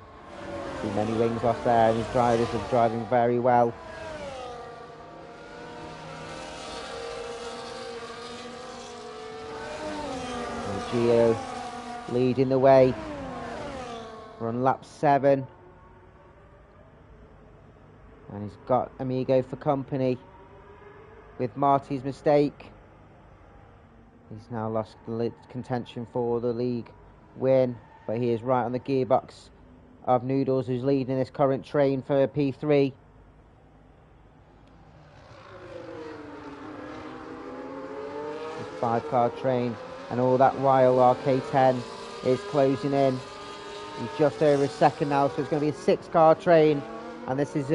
Too many wings lost there, and his drivers are driving very well. And Gio leading the way. We're on lap 7. And he's got Amigo for company with Marty's mistake. He's now lost contention for the league win, but he is right on the gearbox of Noodles, who's leading this current train for P3. This 5-car train, and all that while RK10 is closing in. He's just over a second now, so it's going to be a 6-car train, and this is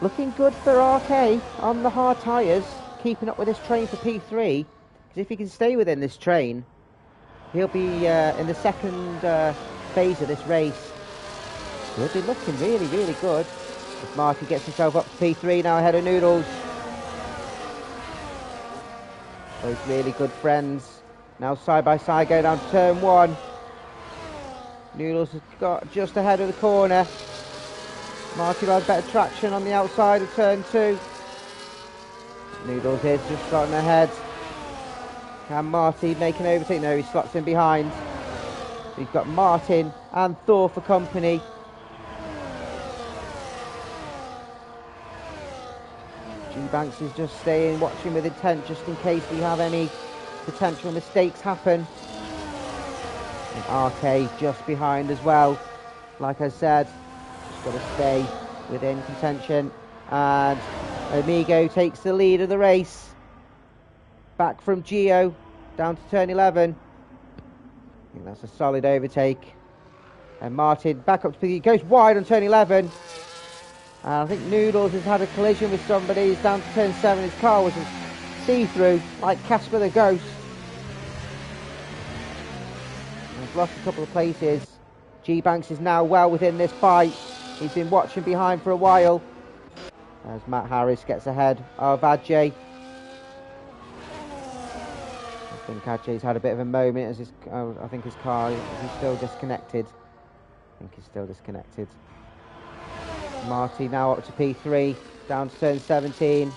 looking good for RK on the hard tyres, keeping up with this train for P3, because if he can stay within this train, he'll be in the second phase of this race. He'll be looking really, really good. As Marty gets himself up to P3 now ahead of Noodles. Those really good friends. Now side by side go down to turn 1. Noodles has got just ahead of the corner. Marty has better traction on the outside of turn 2. Noodles is just starting ahead. Can Marty make an overtake? No, he slots in behind. We've got Martin and Thor for company. G-Banks is just staying, watching with intent, just in case we have any potential mistakes happen. And RK just behind as well. Like I said, just got to stay within contention. And Amigo takes the lead of the race. Back from Gio down to turn 11. I think that's a solid overtake. And Martin back up to P, goes wide on turn 11. And I think Noodles has had a collision with somebody. He's down to turn 7. His car was see-through, like Casper the Ghost. He's lost a couple of places. G-Banks is now well within this fight. He's been watching behind for a while. As Matt Harris gets ahead of Ajay. I think Ajay's had a bit of a moment as I think his car is still disconnected. Marty now up to P3, down to turn 17.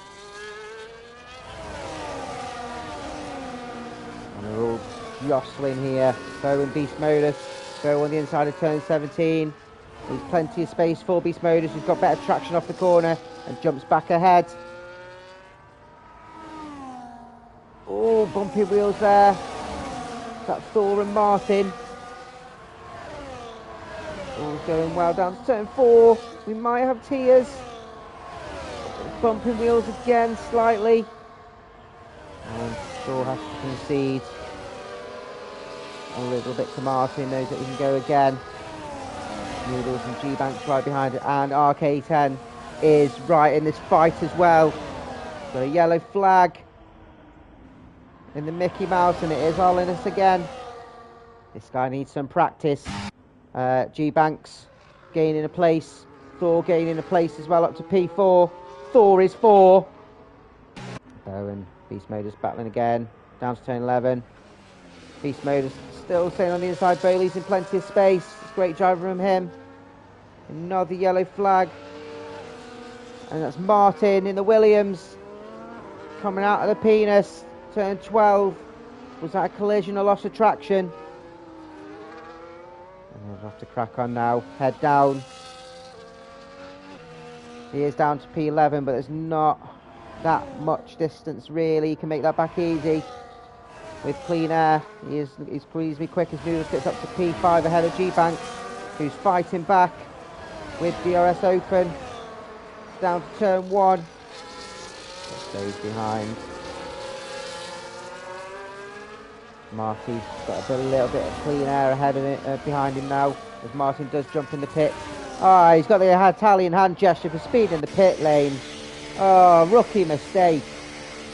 And they're all jostling here. Bo and Beast Modus. Bo on the inside of turn 17. There's plenty of space for Beast Modus, who's got better traction off the corner and jumps back ahead. Oh, bumpy wheels there. That's Thor and Martin. All going well down to turn 4. We might have tears. Bumping wheels again slightly. And Thor has to concede a little bit to Martin, knows that he can go again. Noodles and G-Banks right behind it, and RK10 is right in this fight as well. Got a yellow flag in the Mickey Mouse, and it is Holiness again. This guy needs some practice. G-Banks gaining a place. Thor gaining a place as well up to P4. Thor is 4. Bowen, Beast Modus battling again. Down to turn 11. Beast Modus still staying on the inside. Bailey's in plenty of space. It's a great drive from him. Another yellow flag. And that's Martin in the Williams. Coming out of the penis. Turn 12. Was that a collision or loss of traction? And we'll have to crack on now. Head down. He is down to P11, but there's not that much distance really. He can make that back easy with clean air. He's reasonably quick as Noodles gets up to P5 ahead of G-Banks, who's fighting back with DRS open. Down to turn 1. Stays behind. Marty's got a little bit of clean air ahead of it, behind him now, as Martin does jump in the pit. Ah, he's got the Italian hand gesture for speed in the pit lane. Oh, rookie mistake.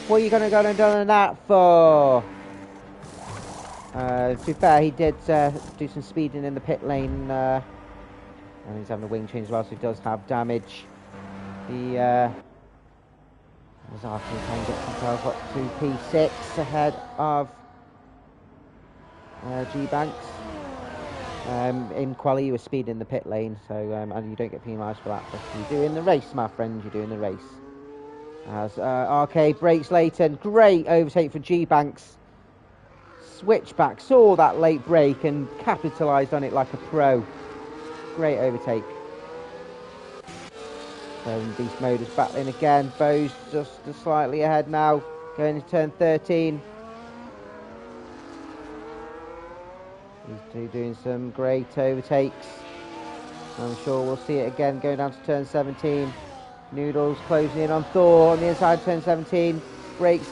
What are you going to go and do that for? To be fair, he did do some speeding in the pit lane, and he's having a wing change as well, so he does have damage. The Mazarki can get himself up to P6 ahead of G-Banks. In quali you were speeding the pit lane, so and you don't get penalised for that, but you're doing the race, my friend, you're doing the race. As RK breaks Leighton, great overtake for G-Banks. Switchback, saw that late break and capitalised on it like a pro. Great overtake. Beast Modus battling again. Bo's just slightly ahead now, going to turn 13. These two doing some great overtakes. I'm sure we'll see it again going down to turn 17. Noodles closing in on Thor on the inside of turn 17. Brakes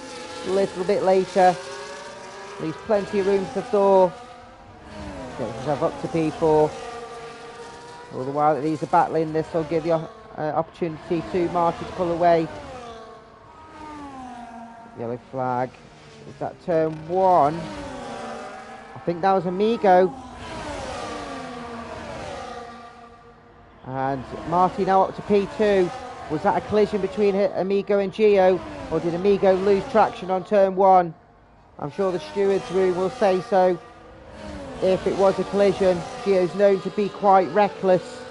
a little bit later. Leaves plenty of room for Thor. Gets himself up to P4. All the while that these are battling, this will give the opportunity to Marty to pull away. Yellow flag. Is that turn 1? I think that was Amigo. And Marty now up to P2. Was that a collision between Amigo and Gio, or did Amigo lose traction on turn 1? I'm sure the steward's room will say so. If it was a collision, Gio's known to be quite reckless.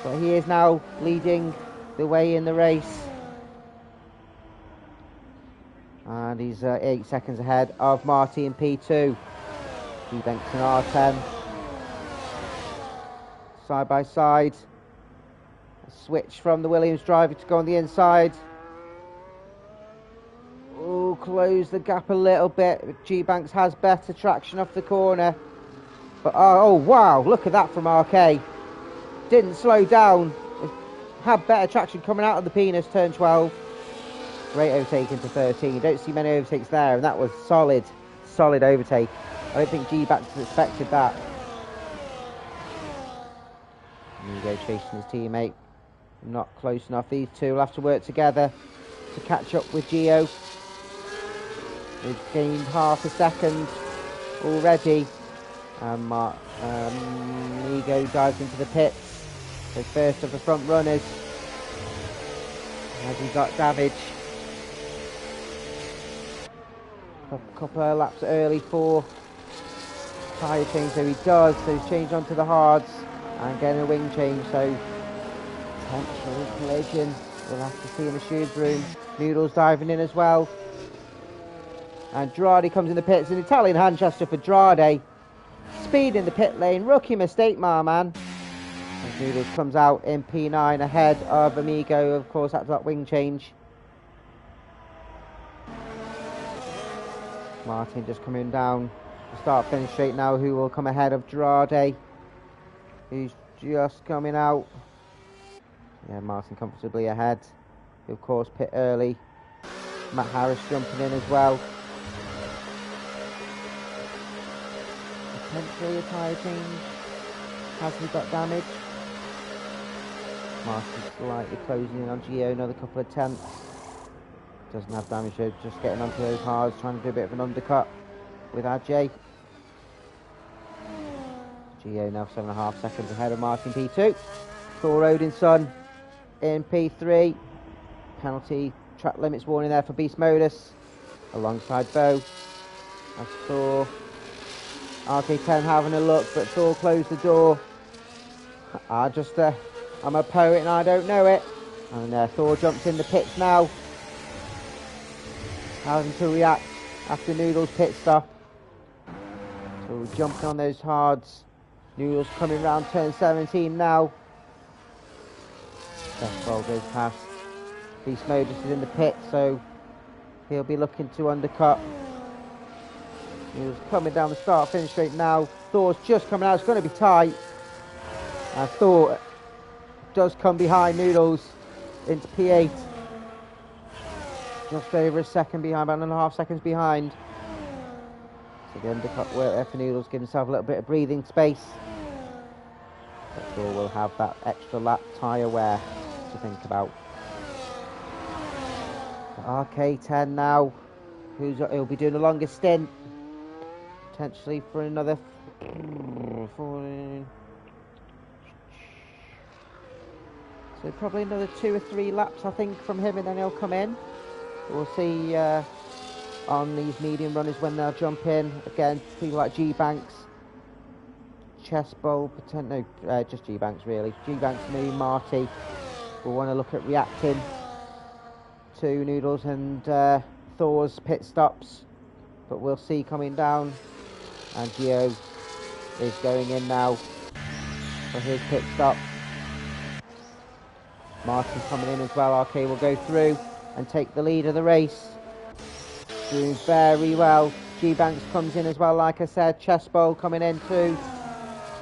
But he is now leading the way in the race. And he's 8 seconds ahead of Marty in P2. G-Banks in R10. Side by side. A switch from the Williams driver to go on the inside. Oh, close the gap a little bit. G-Banks has better traction off the corner. But oh wow, look at that from RK. Didn't slow down. Had better traction coming out of the penis, turn 12. Great overtake into 13. You don't see many overtakes there, and that was solid overtake. I don't think G-Banks expected that. Amigo chasing his teammate. Not close enough. These two will have to work together to catch up with Gio. They've gained half a second already. Amigo dives into the pits. So first of the front runners. Has he got damage? A couple of laps early for tyre change, so he does. So he's changed onto the hards and getting a wing change. So potential collision. We'll have to see in the steward's room. Noodles diving in as well. Andrade comes in the pits. An Italian hand gesture for Andrade. Speed in the pit lane. Rookie mistake, my man. And Noodles comes out in P9 ahead of Amigo, of course, after that wing change. Martin just coming down the start finish straight now. Who will come ahead of Andrade, who's just coming out. Yeah, Martin comfortably ahead. Who, of course, pit early. Matt Harris jumping in as well. Potentially a tyre change. Has he got damage? Martin slightly closing in on Gio, another couple of tenths. Doesn't have damage though, just getting onto those hards, trying to do a bit of an undercut with Ajay. Gio now 7.5 seconds ahead of Martin P2. Thor Odinson in P3. Penalty track limits warning there for Beast Modus alongside Bo. As Thor, RK10 having a look, but Thor closed the door. I'm a poet and I don't know it. And Thor jumps in the pits now. Having to react after Noodles pit stop. So we're jumping on those hards. Noodles coming round turn 17 now. Best ball goes past. Beast Modus is in the pit, so he'll be looking to undercut. Noodles coming down the start finish straight now. Thor's just coming out, it's going to be tight. And Thor does come behind Noodles into P8. Just over a second behind, about 1.5 seconds behind. So the undercut work there for Noodles, give himself a little bit of breathing space. But Thor will have that extra lap tyre wear to think about. RK10 now, he'll be doing the longest stint. Potentially for another 14. So probably another 2 or 3 laps, I think, from him, and then he'll come in. We'll see on these medium runners when they'll jump in. Again, people like G-Banks, Chessbowl, just G-Banks really. G-Banks, me, Marty will want to look at reacting to Noodles and Thor's pit stops. But we'll see coming down. And Gio is going in now for his pit stop. Martin's coming in as well. RK will go through and take the lead of the race. Doing very well. G-Banks comes in as well, like I said. Chest Bowl coming in too,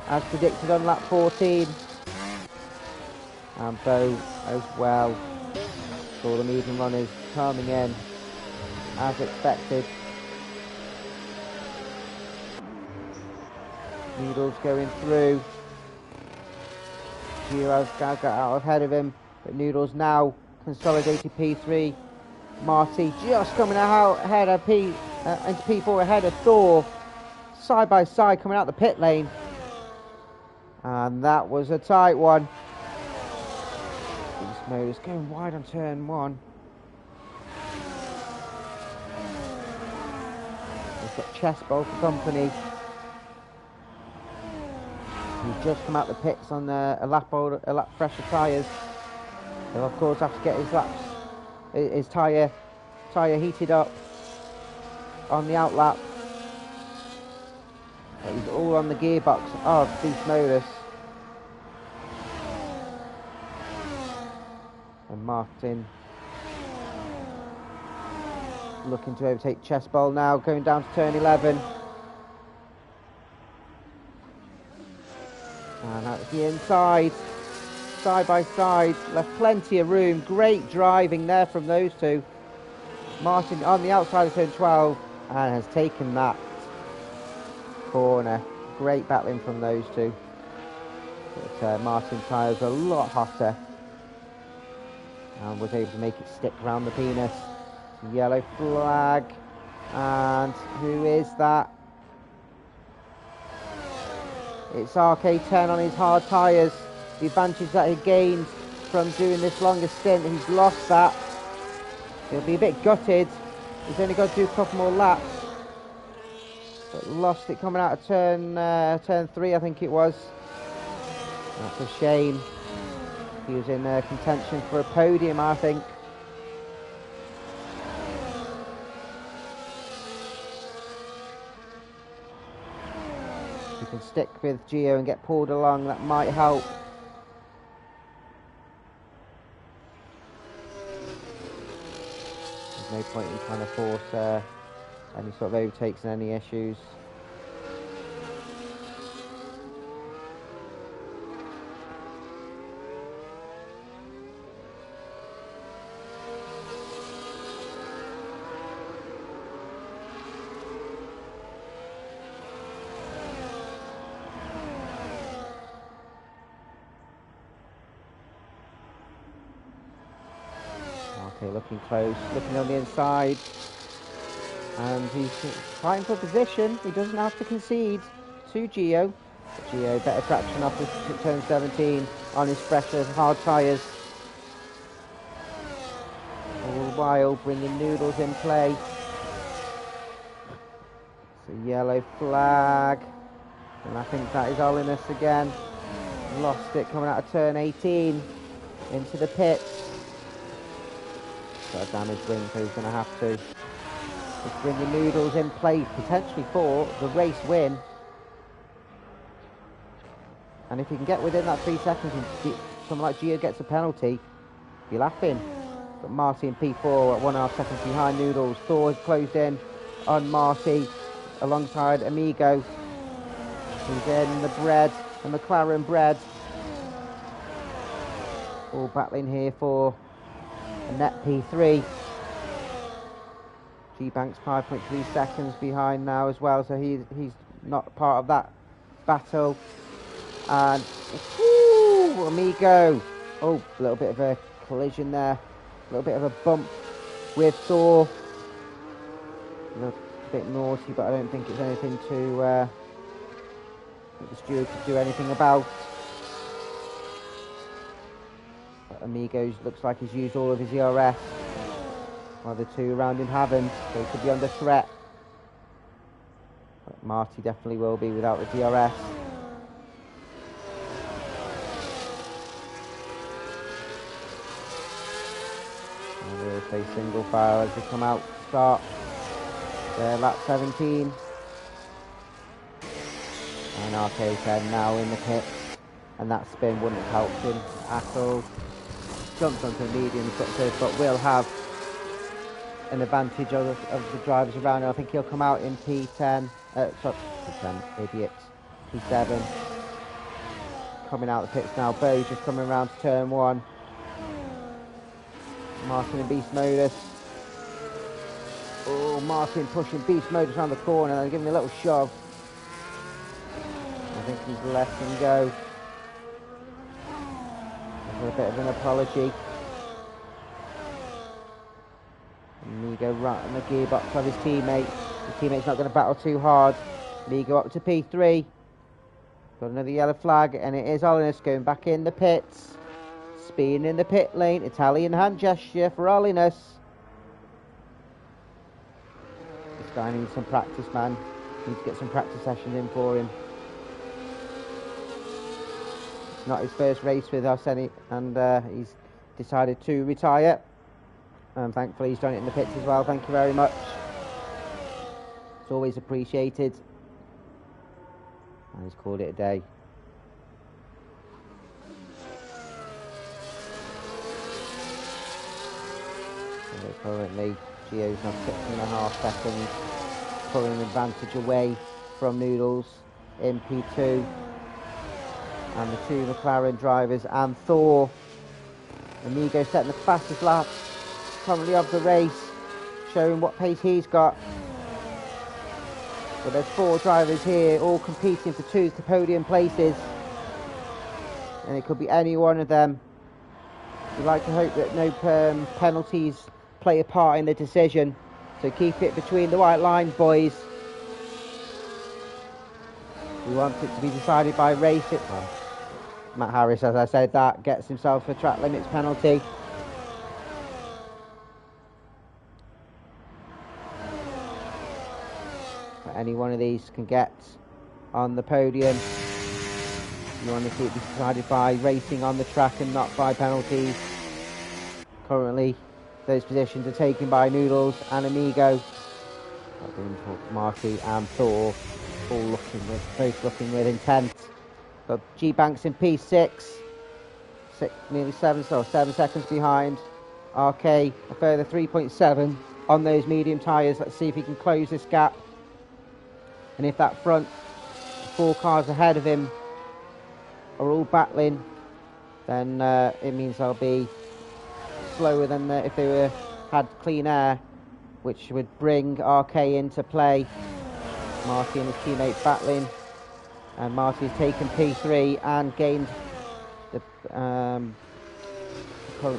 as predicted on lap 14. And Bo as well. All the medium runners coming in as expected. Noodles going through. Gio's got out ahead of him, but Noodles now consolidated P3. Marty just coming out ahead of into P4 ahead of Thor. Side by side coming out the pit lane. And that was a tight one. Beast Mode is going wide on turn 1. We've got Chest Bowl for company. He's just come out the pits on a lap fresher tyres. He'll of course have to get his tyre heated up on the outlap. But he's all on the gearbox of Beast Modus. And Martin looking to overtake Chest Bowl now, going down to turn 11. And out the inside, side by side, left plenty of room. Great driving there from those two. Martin on the outside of turn 12 and has taken that corner. Great battling from those two. But Martin's tyres are a lot hotter and was able to make it stick around the penis. Yellow flag. And who is that? It's RK10 on his hard tyres. The advantage that he gained from doing this longer stint, he's lost that. He'll be a bit gutted. He's only got to do a couple more laps. But lost it coming out of turn 3, I think it was. That's a shame. He was in contention for a podium, I think. If you can stick with Gio and get pulled along, that might help. There's no point in trying to force any sort of overtakes and any issues. Okay, looking close, looking on the inside, and he's fighting for position. He doesn't have to concede to Gio. But Gio better traction off the turn 17 on his fresher hard tyres. All the while bringing Noodles in play. It's a yellow flag, and I think that is Holiness again. Lost it coming out of turn 18 into the pits. Got a damaged ring, so he's going to have to just bring the Noodles in play potentially for the race win. And if he can get within that 3 seconds and someone like Gio gets a penalty, you're laughing. But Marty and P4 at 1.5 seconds behind Noodles. Thor has closed in on Marty alongside Amigo. He's in the bread, the McLaren bread. All battling here for a net P3. G-Banks 5.3 seconds behind now as well, so he's not part of that battle. And whoo, Amigo. Oh, a little bit of a collision there, a little bit of a bump with Thor. A little bit naughty, but I don't think it's anything to that the steward could do anything about. But Amigos looks like he's used all of his ERS, while the two around him haven't, so he could be under threat. But Marty definitely will be without the DRS. And we'll say single file as they come out to start their lap 17. And RK10 now in the pit, and that spin wouldn't have helped him at all. Jumped onto the medium, but will have an advantage of the drivers around him. I think he'll come out in P10. Sorry, P10, idiots. P7. Coming out the pits now. Bo's just coming around to turn 1. Martin and Beast Modus. Oh, Martin pushing Beast Modus around the corner and giving him a little shove. I think he's let him go. For a bit of an apology. Migo right on the gearbox of his teammate. His teammate's not going to battle too hard. Migo up to P3. Got another yellow flag, and it is Olinus going back in the pits. Speeding in the pit lane. Italian hand gesture for Olinus. This guy needs some practice, man. Needs to get some practice sessions in for him. It's not his first race with us, and he's decided to retire. Thankfully, he's done it in the pits as well. Thank you very much. It's always appreciated. And he's called it a day. So currently, Gio's now 6.5 seconds, pulling an advantage away from Noodles in P2. And the 2 McLaren drivers and Thor. Amigo setting the fastest lap currently of the race, showing what pace he's got. But there's 4 drivers here, all competing for 2 podium places, and it could be any one of them. We'd like to hope that no penalties play a part in the decision, so keep it between the white lines, boys. We want it to be decided by racing. Well, Matt Harris, as I said that, gets himself a track limits penalty. Any one of these can get on the podium. You want to see it decided by racing on the track and not by penalties. Currently, those positions are taken by Noodles and Amigo. Marty and Thor, both looking with intent. But G Banks in P6, nearly 7 seconds behind. RK a further 3.7 on those medium tyres. Let's see if he can close this gap. And if that front 4 cars ahead of him are all battling, then it means they'll be slower than if they had clean air, which would bring RK into play. Marty and his teammate battling, and Marty's taken P3 and gained the current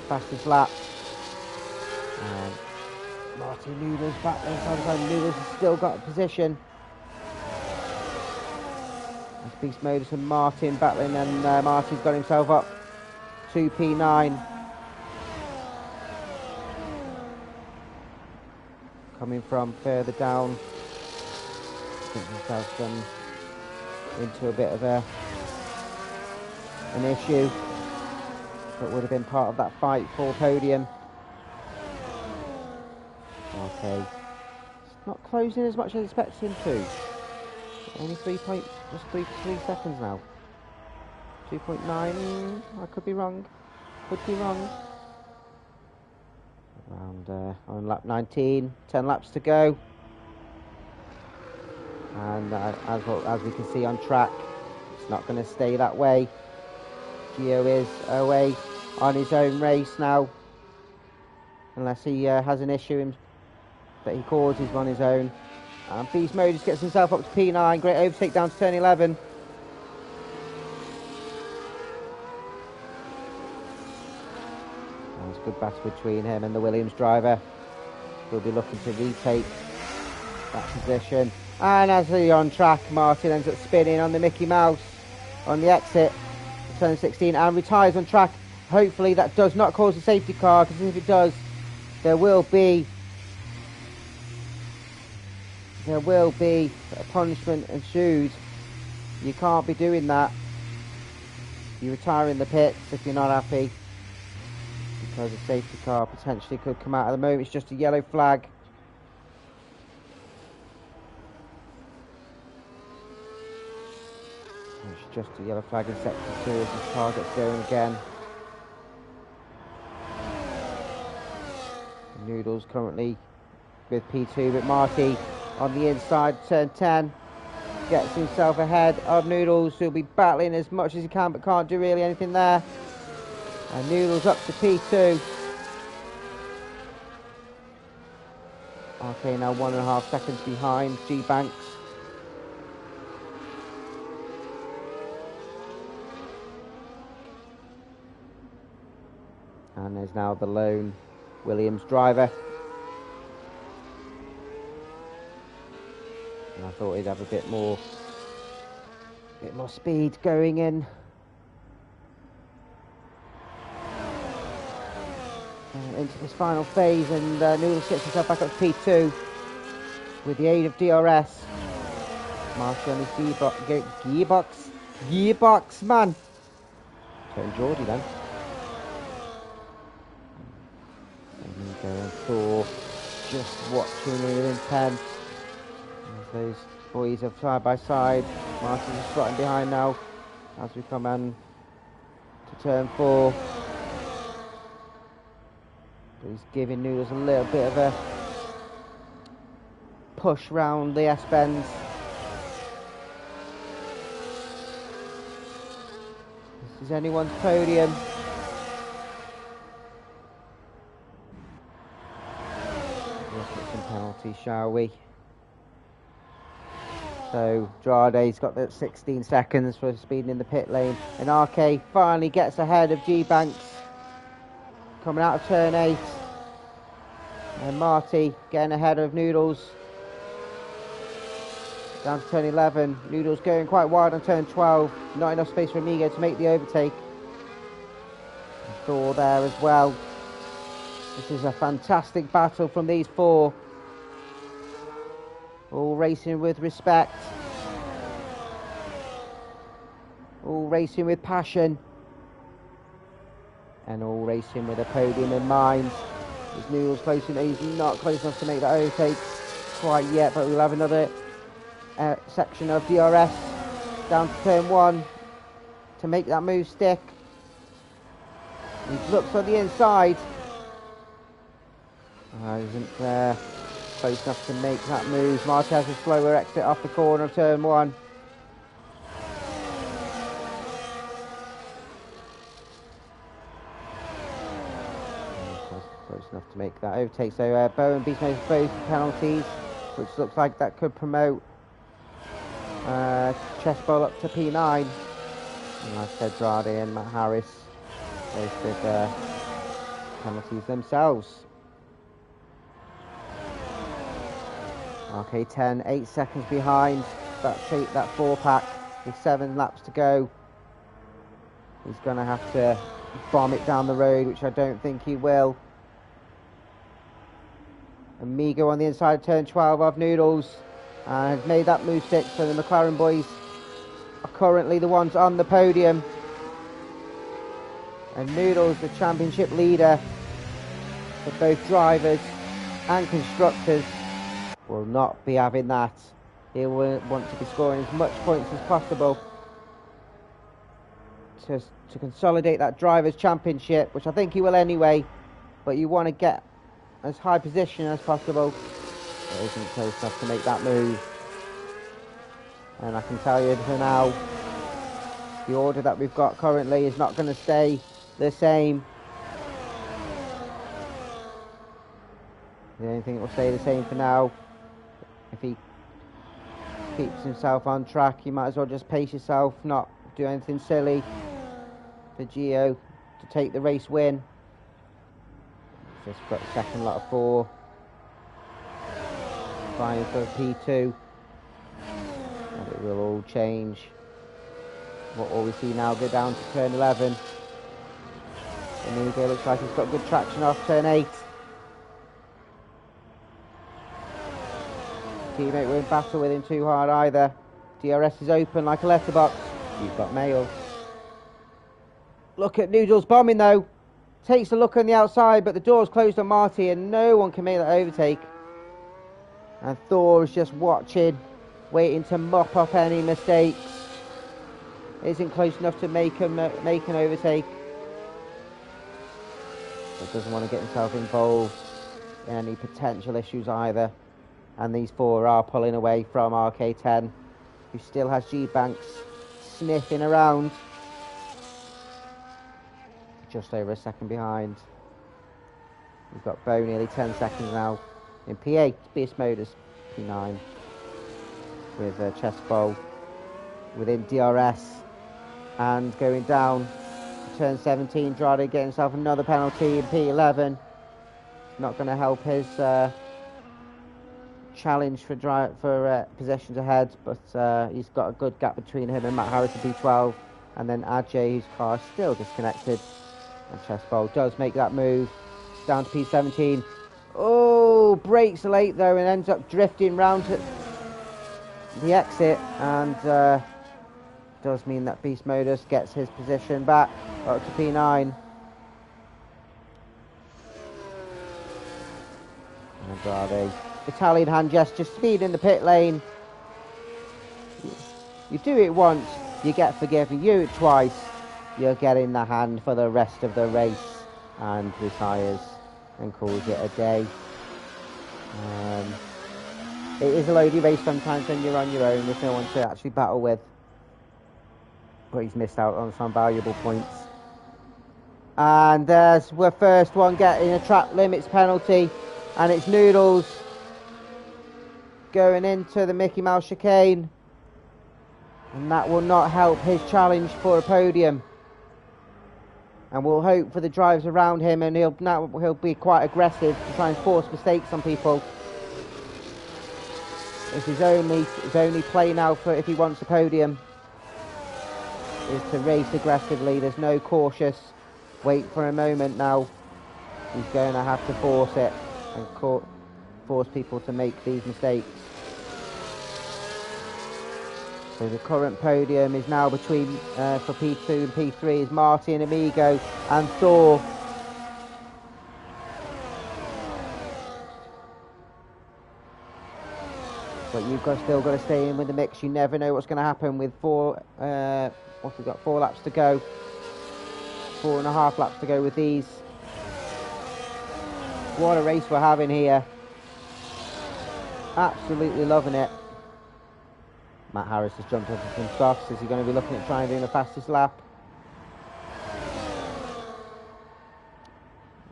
fastest lap. Marty Noodles battling, sometimes Noodles has still got a position. Beast Modus and Martin battling, and Martin's got himself up to P9. Coming from further down, getting himself into a bit of an issue, but would have been part of that fight for podium. Okay, it's not closing as much as I expected him to. Only 3 seconds now. 2.9. I could be wrong. Around on lap 19. 10 laps to go. And as we can see on track, it's not going to stay that way. Gio is away on his own race now, unless he has an issue that he causes on his own. And Beast Modus gets himself up to P9. Great overtake down to turn 11. There's a good battle between him and the Williams driver. We'll be looking to retake that position. And as he's on track, Martin ends up spinning on the Mickey Mouse on the exit of turn 16 and retires on track. Hopefully that does not cause a safety car, because if it does, there will be a punishment ensued. You can't be doing that. You retire in the pits if you're not happy, because a safety car potentially could come out. At the moment it's just a yellow flag. It's just a yellow flag in sector 2 as this car gets going again. Noodles currently with P2, but Marty on the inside, turn 10, gets himself ahead of Noodles, who'll be battling as much as he can, but can't do really anything there. And Noodles up to P2. Okay, now 1.5 seconds behind G-Banks. And there's now the lone Williams driver. And I thought he'd have a bit more speed going in. Into this final phase, and Noodles gets himself back up to P2 with the aid of DRS. Marty on his gearbox, man. Turn Geordie then. And going for just watching within 10. As those boys are side by side. Marty's is trotting behind now as we come in to turn 4. But he's giving Noodles a little bit of a push round the S-bends. This is anyone's podium. Look at some penalties, shall we? So Drade's got the 16 seconds for speeding in the pit lane, and RK finally gets ahead of G-Banks coming out of turn 8, and Marty getting ahead of Noodles down to turn 11. Noodles going quite wide on turn 12, not enough space for Amigo to make the overtake. Thor there as well. This is a fantastic battle from these 4. All racing with respect. All racing with passion. And all racing with a podium in mind. Is Noodles close enough? He's not close enough to make that overtake quite yet, but we'll have another section of DRS down to turn 1 to make that move stick. He looks on the inside. Isn't close enough to make that move. Marty has a slower exit off the corner of turn 1. Close enough to make that overtake. So Bowen beats both penalties, which looks like that could promote Chessbowl up to P9. And like I said, Drade and Matt Harris both with penalties themselves. Okay, 10, 8 seconds behind that 4-pack with 7 laps to go. He's going to have to bomb it down the road, which I don't think he will. Amigo on the inside of turn 12 of Noodles and has made that move stick, so the McLaren boys are currently the ones on the podium. And Noodles, the championship leader for both drivers and constructors, will not be having that. He will want to be scoring as much points as possible to consolidate that drivers' championship, which I think he will anyway, but you want to get as high position as possible. It isn't close enough to make that move. And I can tell you for now, the order that we've got currently is not going to stay the same. The only thing that will stay the same for now, if he keeps himself on track, you might as well just pace yourself, not do anything silly for Gio to take the race win. Just got the second lot of 4, vying for P2, and it will all change. What will we see now go down to turn 11? Amigo looks like he's got good traction off turn 8. Teammate won't battle with him too hard either. DRS is open like a letterbox. You've got mail. Look at Noodles bombing though. Takes a look on the outside, but the door's closed on Marty and no one can make that overtake. And Thor is just watching, waiting to mop up any mistakes. Isn't close enough to make an overtake. But doesn't want to get himself involved any potential issues either. And these four are pulling away from RK10, who still has G-Banks sniffing around. Just over a second behind. We've got Bo nearly 10 seconds now. In P8, Beast Motors, P9. With Chest Bowl within DRS. And going down to turn 17, Drade getting himself another penalty in P11. Not going to help his challenge for possessions ahead, but he's got a good gap between him and Matt Harris in P12. And then Ajay, whose car is still disconnected. And Chest Bowl does make that move down to P17. Oh, brakes late though and ends up drifting round to the exit, and does mean that Beast Modus gets his position back up to P9. Andrade, Italian hand gesture, speed in the pit lane. You do it once, you get forgiven. You do it twice, you're getting the hand for the rest of the race, and retires and calls it a day. It is a loady race sometimes when you're on your own, there's no one to actually battle with. But he's missed out on some valuable points. And there's the first one getting a track limits penalty, and it's Noodles going into the Mickey Mouse chicane. And that will not help his challenge for a podium. And we'll hope for the drivers around him, and he'll be quite aggressive to try and force mistakes on people. It's his only play now for if he wants a podium is to race aggressively. There's no cautious wait for a moment now. He's going to have to force it and force people to make these mistakes. So the current podium is now between, for P2 and P3, is Martin, Amigo and Thor. But you've still got to stay in with the mix. You never know what's going to happen with four laps to go. 4.5 laps to go with these. What a race we're having here. Absolutely loving it. Matt Harris has jumped up some softs. Is he going to be looking at trying doing the fastest lap?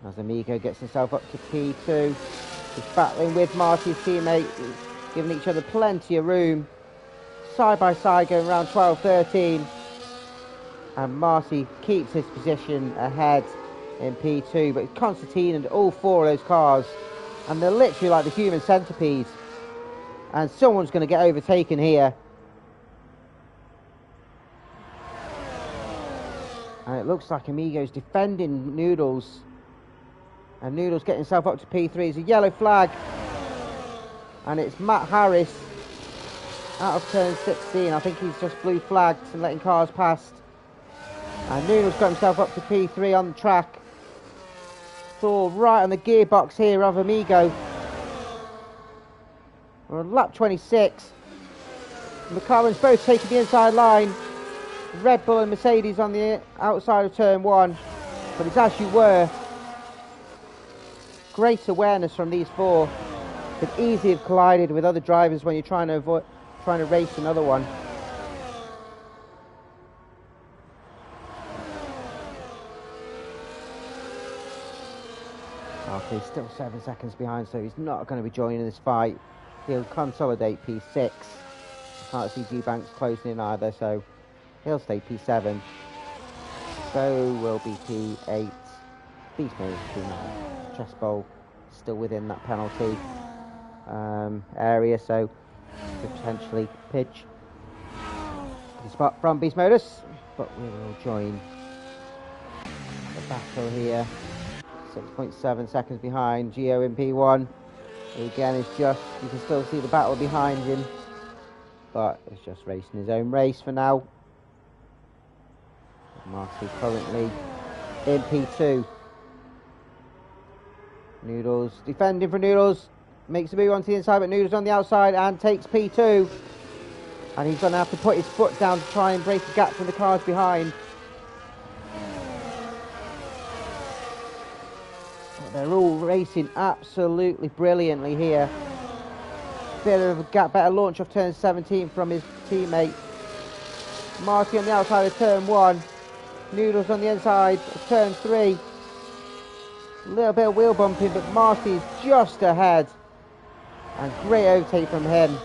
As Amigo gets himself up to P2. He's battling with Marty's teammate, giving each other plenty of room. Side by side going around 12-13. And Marty keeps his position ahead in P2. But Constantine and all four of those cars, and they're literally like the human centipedes. And someone's going to get overtaken here. And it looks like Amigo's defending Noodles. And Noodles getting himself up to P3. It's a yellow flag. And it's Matt Harris out of turn 16. I think he's just blue flagged and letting cars past. And Noodles got himself up to P3 on the track. Thor right on the gearbox here of Amigo. We're on lap 26. McLaren's both taking the inside line. Red Bull and Mercedes on the outside of turn 1. But it's as you were. Great awareness from these four. Could easily have collided with other drivers when you're trying to race another one. Okay, still 7 seconds behind, so he's not going to be joining this fight. He'll consolidate P6. Can't see G-Banks closing in either, so he'll stay P7. So will be P8. Beast Mode P9. Chest Bowl still within that penalty area, so could potentially pitch the spot from Beast Modus, but we will join the battle here. 6.7 seconds behind Gio in P1. Again, it's just, you can still see the battle behind him, but it's just racing his own race for now. Marcy currently in P2. Noodles defending for Noodles, makes a move onto the inside, but Noodles on the outside and takes P2. And he's going to have to put his foot down to try and break the gap from the cars behind. They're all racing absolutely brilliantly here. Bit of a better launch off turn 17 from his teammate. Marty on the outside of turn 1. Noodles on the inside of turn 3. A little bit of wheel bumping, but Marty's just ahead. And great overtake from him.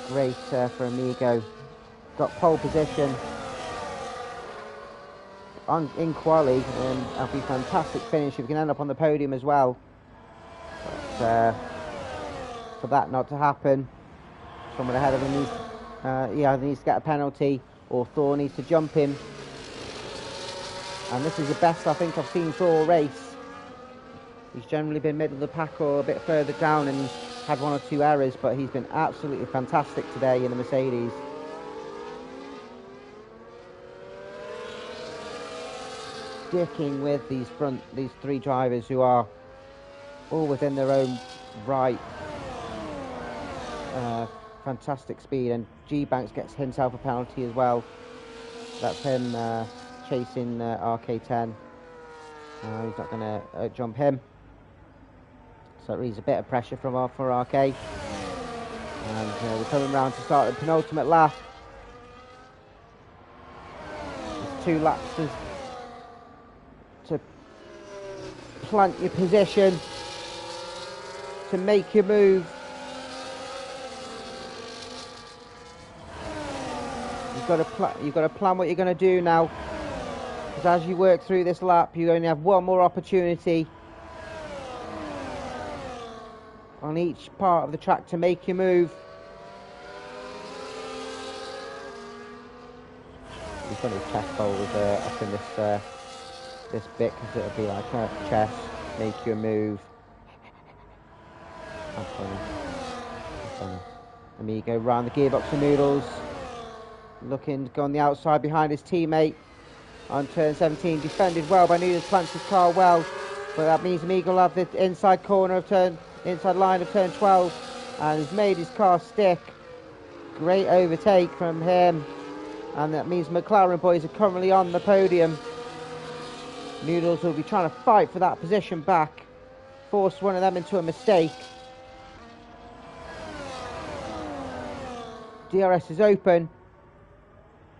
Great for Amigo. Got pole position in quali, and that'll be a fantastic finish if we can end up on the podium as well. But for that not to happen, someone ahead of him needs, either needs to get a penalty or Thor needs to jump him. And this is the best I think I've seen Thor race. He's generally been middle of the pack or a bit further down and had 1 or 2 errors, but he's been absolutely fantastic today in the Mercedes. Sticking with these 3 drivers who are all within their own right. Fantastic speed, and G-Banks gets himself a penalty as well. That's him chasing RK10. He's not going to jump him. So it relieves a bit of pressure for RK. And we're coming round to start the penultimate lap. There's 2 laps to plant your position, to make your move. You've got to plan what you're going to do now, because as you work through this lap, you only have 1 more opportunity on each part of the track to make your move. He's got his chest bowls up in this bit, because it'll be like chest, make your move. That's funny. That's funny. Amigo round the gearbox of Noodles. Looking to go on the outside behind his teammate on turn 17. Defended well by Noodles, plants his car well, but that means Amigo will have the inside line of turn 12, and he's made his car stick. Great overtake from him, and that means McLaren boys are currently on the podium. Noodles will be trying to fight for that position back, force one of them into a mistake. DRS is open.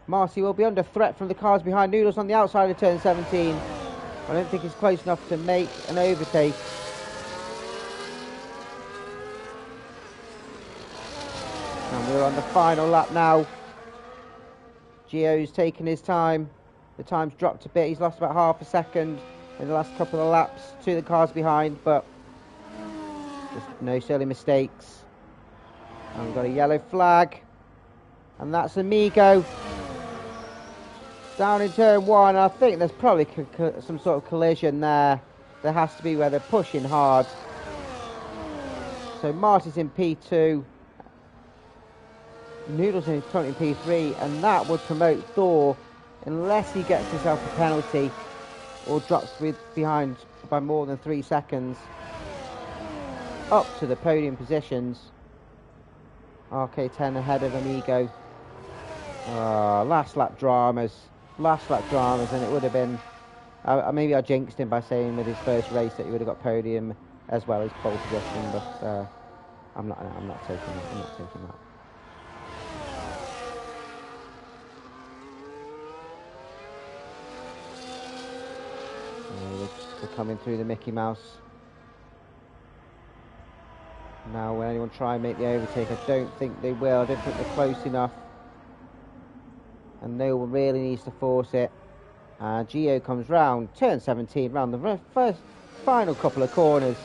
Marcy will be under threat from the cars behind. Noodles on the outside of turn 17. I don't think he's close enough to make an overtake. And we're on the final lap now. Gio's taking his time. The time's dropped a bit. He's lost about half a second in the last couple of laps to the cars behind, but just no silly mistakes. And we've got a yellow flag. And that's Amigo. Down in turn 1, I think there's probably some sort of collision there. There has to be, where they're pushing hard. So Marty's in P2. Noodles is currently in P3, and that would promote Thor unless he gets himself a penalty or drops behind by more than 3 seconds up to the podium positions. RK10 ahead of Amigo. Last lap dramas, and it would have been, maybe I jinxed him by saying with his first race that he would have got podium as well as pole position, but I'm not taking that. We're coming through the Mickey Mouse. Now, will anyone try and make the overtake? I don't think they will. I don't think they're close enough. And no one really needs to force it. Gio comes round, turn 17, round the final couple of corners,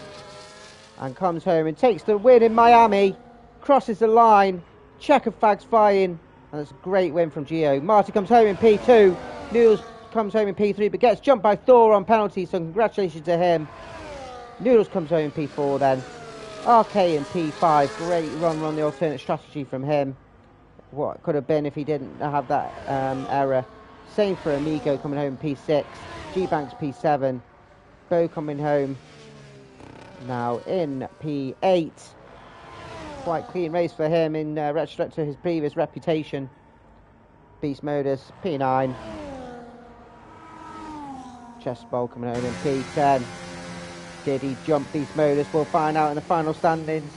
and comes home and takes the win in Miami. Crosses the line, checker flags flying, and it's a great win from Gio. Marty comes home in P2. Noodles comes home in P3, but gets jumped by Thor on penalty, so congratulations to him. Noodles comes home in P4 then. RK in P5, great run on the alternate strategy from him. What could have been if he didn't have that error. Same for Amigo coming home P6. G-Banks P7. Bo coming home now in P8. quite clean race for him in retrospect to his previous reputation. Beast Modus, P9. Chest Bowl coming home in P10. Did he jump Beast Modus? We'll find out in the final standings.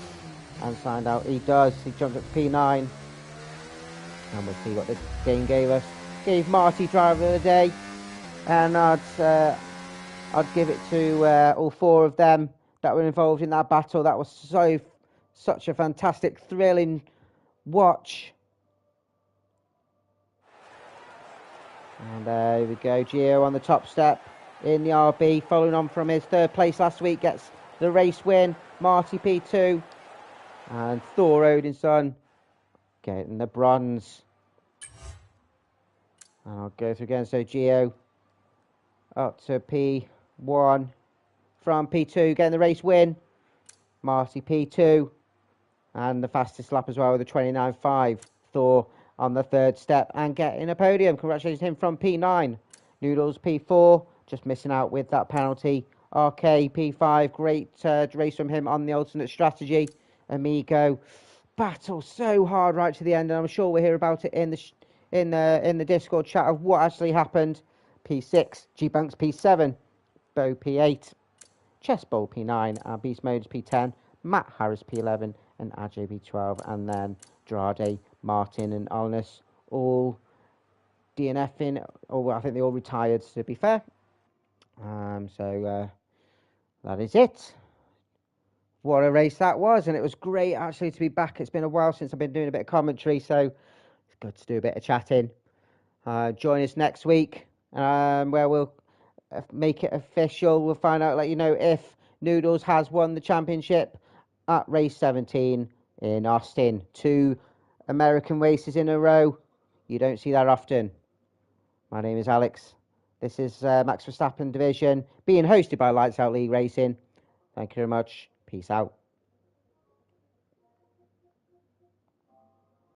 And find out he does. He jumped up P9. And we'll see what this game gave us. Gave Marty driver of the day. And I'd give it to all four of them that were involved in that battle. That was such a fantastic, thrilling watch. And there we go, Gio on the top step in the RB, following on from his third place last week, gets the race win. Marty P2 and Thor Odinson getting the bronze. And I'll go through again, so Gio up to P1 from P2, getting the race win. Marty P2 and the fastest lap as well with a 29.5. Thor on the third step and getting a podium. Congratulations to him from P9. Noodles P4, just missing out with that penalty. RK P5, great race from him on the alternate strategy. Amigo battle so hard right to the end, and I'm sure we'll hear about it in the Discord chat of what actually happened. P6, G-Banks P7, Bo P8, Chess Bowl P9, and Beast Modus P10, Matt Harris P11, and Ajay P12, and then Drade, Martin, and Alnus all DNFing, or I think they all retired, to be fair. So that is it. What a race that was, and it was great actually to be back. It's been a while since I've been doing a bit of commentary, so it's good to do a bit of chatting. Join us next week, where we'll make it official. We'll find out, let you know, if Noodles has won the championship at race 17 in Austin. 2 American races in a row. You don't see that often. My name is Alex. This is Max Verstappen Division, being hosted by Lights Out League Racing. Thank you very much. Peace out.